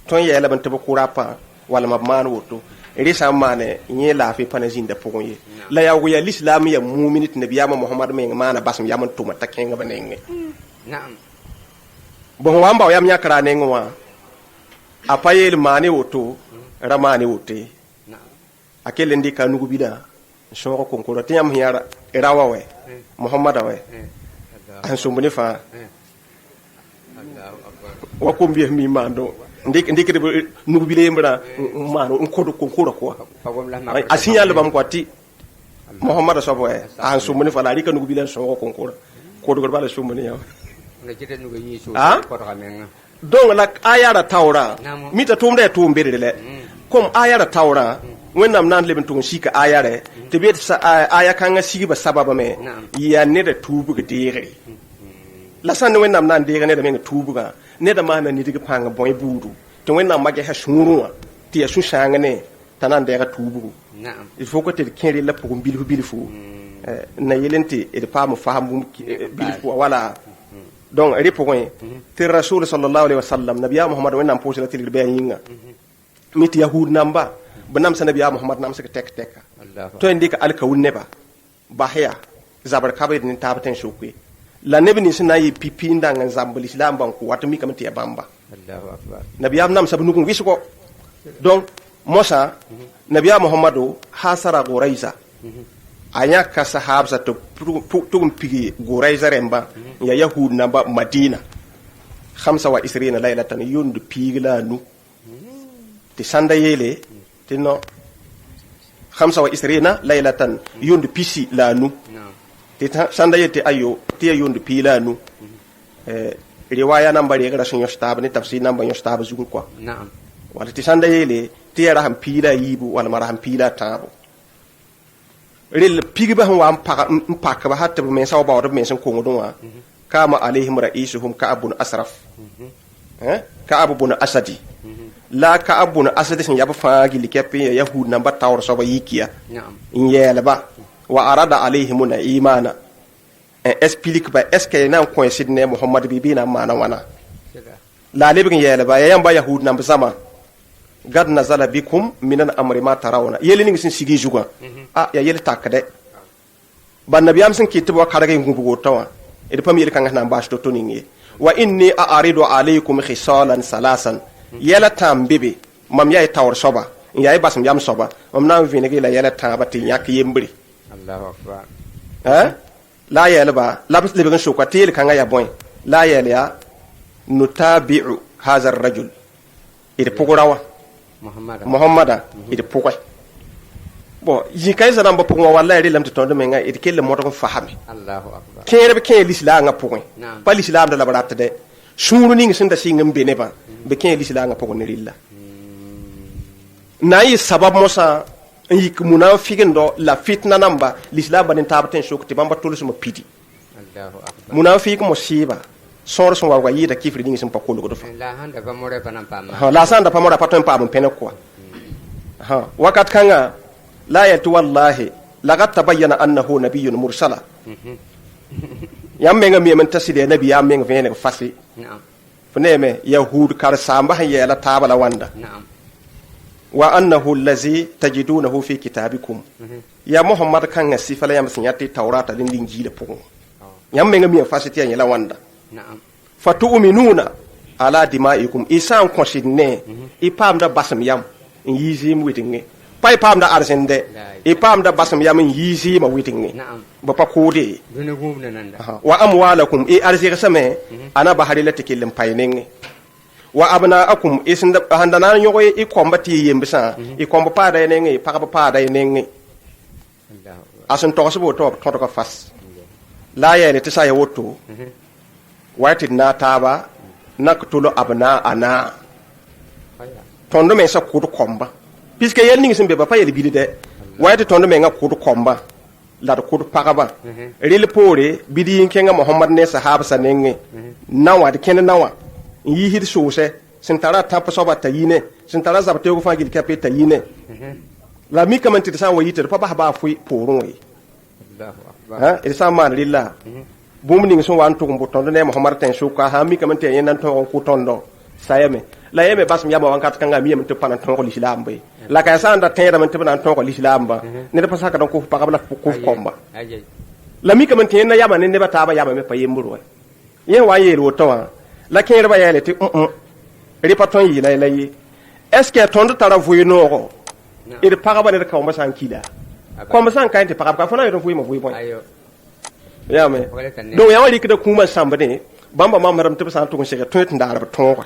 ton ye laban to kurapa wala mabman woto risa mane nye la fi panazin da pogon ye la ya wo ya l'islam ya mu'minit nabiyam muhammad me mana basam yaman tuma takenga banenge Na'am. bon wamba yam nyakra ne ngwa apayel mane woto ramane wote Na'am. akele ndi kanugu bida shoko konkoro tiyam hiyara irawa we muhammad we Allah. an sumbuni fa Allahu akbar. wa kumbi mi mando ndik de nugu bile mbra mano nkodo konkoro ko Pagom la a signal bam ko ti muhammad sabo e an sumbuni fa la rika nugu bile shoko konkoro ko do bala sumbuni ya na jide nugo yi so Ah? ko ta menga. donc la ayara tawra Namu. mita tumde tumbere de le comme ayara tawra wennam nan leben tun shika ayare te bet sa aya kanga sigi ba sababa me Naam. ya ne da tubu ga dere la san wennam nan dere ne da men tubu ga ne da mana ni diga panga boy budu to wennam mage ha shuru ti ya shanga ne tanan da ga tubu Na'am. il faut que te kere la pour bilfu na yelente e de pa mo fahamu bilfu wala donc ri point te rasul sallallahu alaihi wasallam nabiya muhammad wennam posila til be yinga miti yahud namba banam sa nabiya muhammad nam sa tek tek Allahu. to indika alka wunne ba bahya zabar kabe din tabatan shokwe la nebi ni sina yi pipi ndanga zambal islam ban ko wata mi kamati ya bamba Allahu akbar. nabiya nam sa bunukun wisko donc mosa nabiya muhammadu hasara goraiza anya ka sahabza to tugum pigi goraiza remba ya yahud namba madina 25 laylatan yundu pigla nu ti sanda yele ti no 25 laylatan yundu pisi la nu Na'am. ti sanda yete ayo ti yundu pi la nu riwaya namba re gara sun yostab ni tafsir namba yostab zugun kwa Na'am. wala ti sanda yele ti yara ham pila yibu wala mara ham pila tabo ril pigba hon wa mpaka ba hatta men saw ba men sen ko ngodon kama alaihim ra'isuhum ka'abun asraf ka'ab bun asadi la ka'ab bun asadi sin yaba faagi likepe yahud namba tawr so ba yikiya Na'am. in yelba wa arada alaihim na imana explique ba est ce que nan coïncide muhammad bibi na mana wana Sida. la lebin yelba ya yamba yahud namba zama gad nazala bikum minan amri ma tarawna yelini sin sigi juga ya yel takade ban nabiyam sin kitibo karage ngubugo tawa ede pam yel kanga nan bash to toningi wa inni a'ridu alaykum khisalan salasan yela tambibi mam yay tawr soba yay basam yam soba mam nan vinegi la yela tabati yak yembri Allahu akbar. la yela ba labs lebegan shokati yel kanga ya boy la yela ya nutabi'u hadha ar-rajul ede pogorawa muhammada ede pogoy bon yikay zanam ba pogo wallahi relam to tondo menga ede kelle moto fahami Allahu akbar. kere be kele l'islam nga pokoy Naam. pa l'islam da labarat de shuru ning sin da singam bene ba be kele l'islam nga pokoy rilla na yi sabab mosa yik munafiqin do la fitna namba l'islam banin tabaten shokti bamba tolu suma pidi Allahu akbar. munafiq musiba sor son wa yi da kifri ning sin pa kolu go do fa La handa ba more pa nan pam. ha la sanda pa mora paton pa bon pene ko ha wakat kanga la yatu wallahi laqad tabayyana annahu nabiyyun mursala yam menga mi men taside nabi yam menga vene fasi Na'am. funeme yahud kar samba han yela tabala wanda Na'am. wa annahu allazi tajidunahu fi kitabikum ya muhammad kan ngasi fala yam sinyati tawrata din linjila pon yam menga mi fasi ti yela wanda Na'am. fatu'minuna ala dimaikum isan konsidne ipam da basam yam yizi mu witinge pai pam da arsende ipam da basam yam yizi ma witinge Na'am. ba pa kode Dune gumna nanda. wa amwalakum arzika same ana bahari la tikilin painenge wa abnaakum isinda handana nyogo kombati yembisa komba pada yenenge pakaba pada yenenge Allahu. asun to so to ka fas la yele tisa ya woto wati na taba naktulo abna ana Faya. tondo me sa kudu komba puisque yel ningi simbe ba pa yel bilide wati tondo me nga kudu komba la d kʋd pagba rel poore bidi n kẽngã mohamad ne sahabsã nengẽ nawa d kẽnd nawa n yiisd soosɛ sẽn tara tãp soaba t'a yine sẽn tara zab teoog fãa gil kɛpe t'a yine la mikame tɩ d sã n wa yɩ tɩ d pa bas baa fʋɩ poorẽ we d sã n maan rella bũmb ning sẽn wa n tʋg n bʋ tõnd ne mohamad tẽn sʋka sã n mikame tɩ yẽ nan tõog n kʋ tõndo sa yame la yame basem yama wãnkat kãngã miyame tɩ pa na tõog lislaambe la ka sã n da tẽedame tɩ b na n tõog lislaamba ned pa sakd n kʋf pagb la kʋf kõmba la mikame tɩ yẽnda yama ne nebã taaba yamame pa yembr wa yẽ wa n yeel woto wã la kẽedbã yɛɛle tɩ rẽ pa tõe n yɩɩla la ye est ce que tõnd tara vʋɩ noogo d pagba ned kaombã sã n kila kõmb sã n ka tɩ pagb ka fo na n yet n vʋɩɩmã vʋɩ bõe yame donc yã wa rɩkda kũumã sãmbdẽ bãmba mamsdame tɩ b sã n tʋg n seg tõe tɩ n daarb tõoga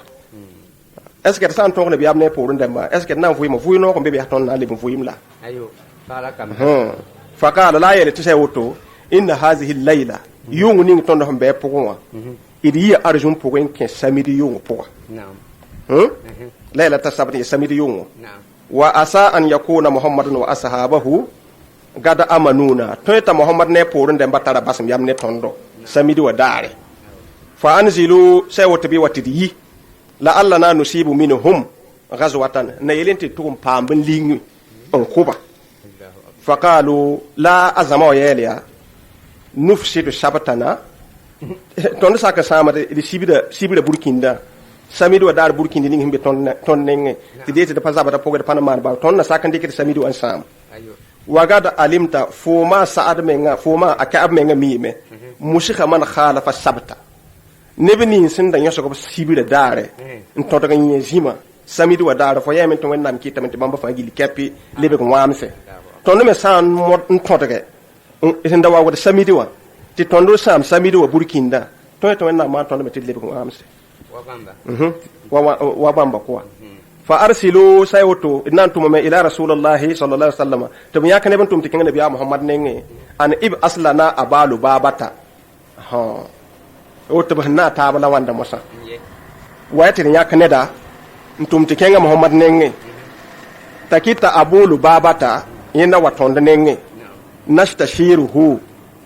est ce que d sã n tõog nabiyaam ne poorẽ dãmba est ce que d na n vʋɩɩmã vʋɩ noog n be be yaa tõnd na n leb n vʋɩɩm la fa qaala la a yeele tɩ sã woto inna hazihi layla yʋng ning tõnd sẽn bɩ pʋgẽ wã d yɩa arzum pʋgẽ n kẽ samid yʋng pʋga layla t'a sabd yẽ samid yʋngo wa asa an yakuna muhammadun wa ashabahu gada amanuna tõe t'a mohamad ne poorẽ dãmba tara basem yam ne tõndo samid wa daare fa anzilu sã woto bɩ wa tɩ d yi la alla na nusibu minhum ghazwatan na yelen tɩ tʋg n paam bn ling n kʋba fa qaalu la a zãma wa yɛɛl yaa nufsidu sabtana tõnd sak n sãamd d sibra burkĩnda samid wa daar burkĩnd ning sẽn be tõnd nengẽ tɩ dee tɩ d pa zabda pʋgd pa na maan baa tõnd na sak n dɩkd samid wa n sãam wagad alimta fooma sa'ad menga fooma a ka'ab menga miime musika man khalafa sabta neb nin sẽn da yõsg b sibra daare n tõdg n yẽ zĩma samid wa daare fo yɛme tɩ wẽnnaam kɩtame tɩ bãmba fãa gil kɛpɩ lebg wãamsɛ tõnd me sã n tõdge sẽn da wagd samid wã tɩ tõnd sãam samid wa burkĩnda tõe tɩ wẽnnaam maan tõnd me tɩ d lebg wãamsɛ wa bãmba kʋa fa arsilu sai woto d na n tʋmame ila rasulallahi sallallahu alaihi wasallam tɩ b yãk neb n tʋm tɩ kẽng nabiya mohamad nengẽ an ib aslana abalu babata woto b sẽn na a taab la wãnda mosã wa ya tɩ d yãk neda n tʋm tɩ kẽngã mohamad nengẽ t'a kɩta abulu babata yẽnda wa tõnd nengẽ nastashiruhu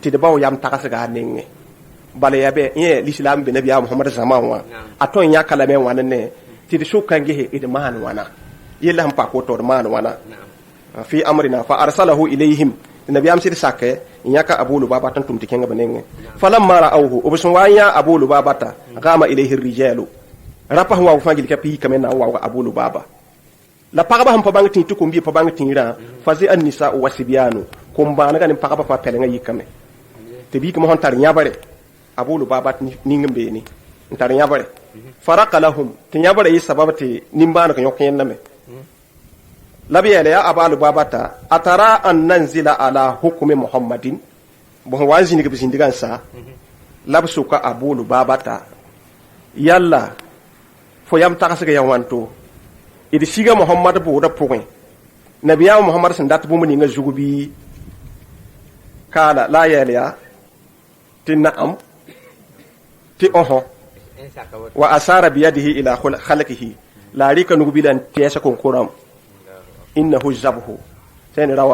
tɩ d bao yam tagsga a nengẽ bala ya be yẽ lislaam be nabiya mohamad zãma wã a tõe n yãka lame wãn ne tɩ d sʋka n ges d maan wãna yella sẽn pak woto d maan wãna fi amrina fa arsalahu ilayhim nabiyaam sɩd sake n yãka abu lubabata n tʋm tɩ kẽngb nengẽ falamma ra'awhu b sẽn wa n yã abu lubabata gama ilayhi rijalu rapa sẽn waoog fãa gil ka piikame na n waooga abu lubaba la pagba sẽn pa bãng tĩig tɩ kom-bɩ pa bãng tĩirã fa zɩ a nisa'u wa sibyaanu kom-bãanegã ne pagba fãa pɛlengã yikame tɩ biikame sẽn tar yãbre abu lubabat ning n beene n tar yãbre faraka lahum tɩ yãbrã yɩ sabab tɩ nin-bãaneg yõk yẽndame la b yɛɛla yaa aba lubabata atara an nanzila ala hukmi muhammadin bõ sẽn wa n zĩneg b zĩndgã n sa la b sʋka abu lubabata yalla fo yam tagsg ya wãnto d siga mohamad bʋʋdã pʋgẽ nabiyaam mohamad sẽn dat bũmb ninga zug bɩ kaala la a yɛɛl yaa tɩ na'am tɩ wa asara biyadihi ila khalqihi la rika nugu bilan tiyasa konkoram innahu zabhu sen rawa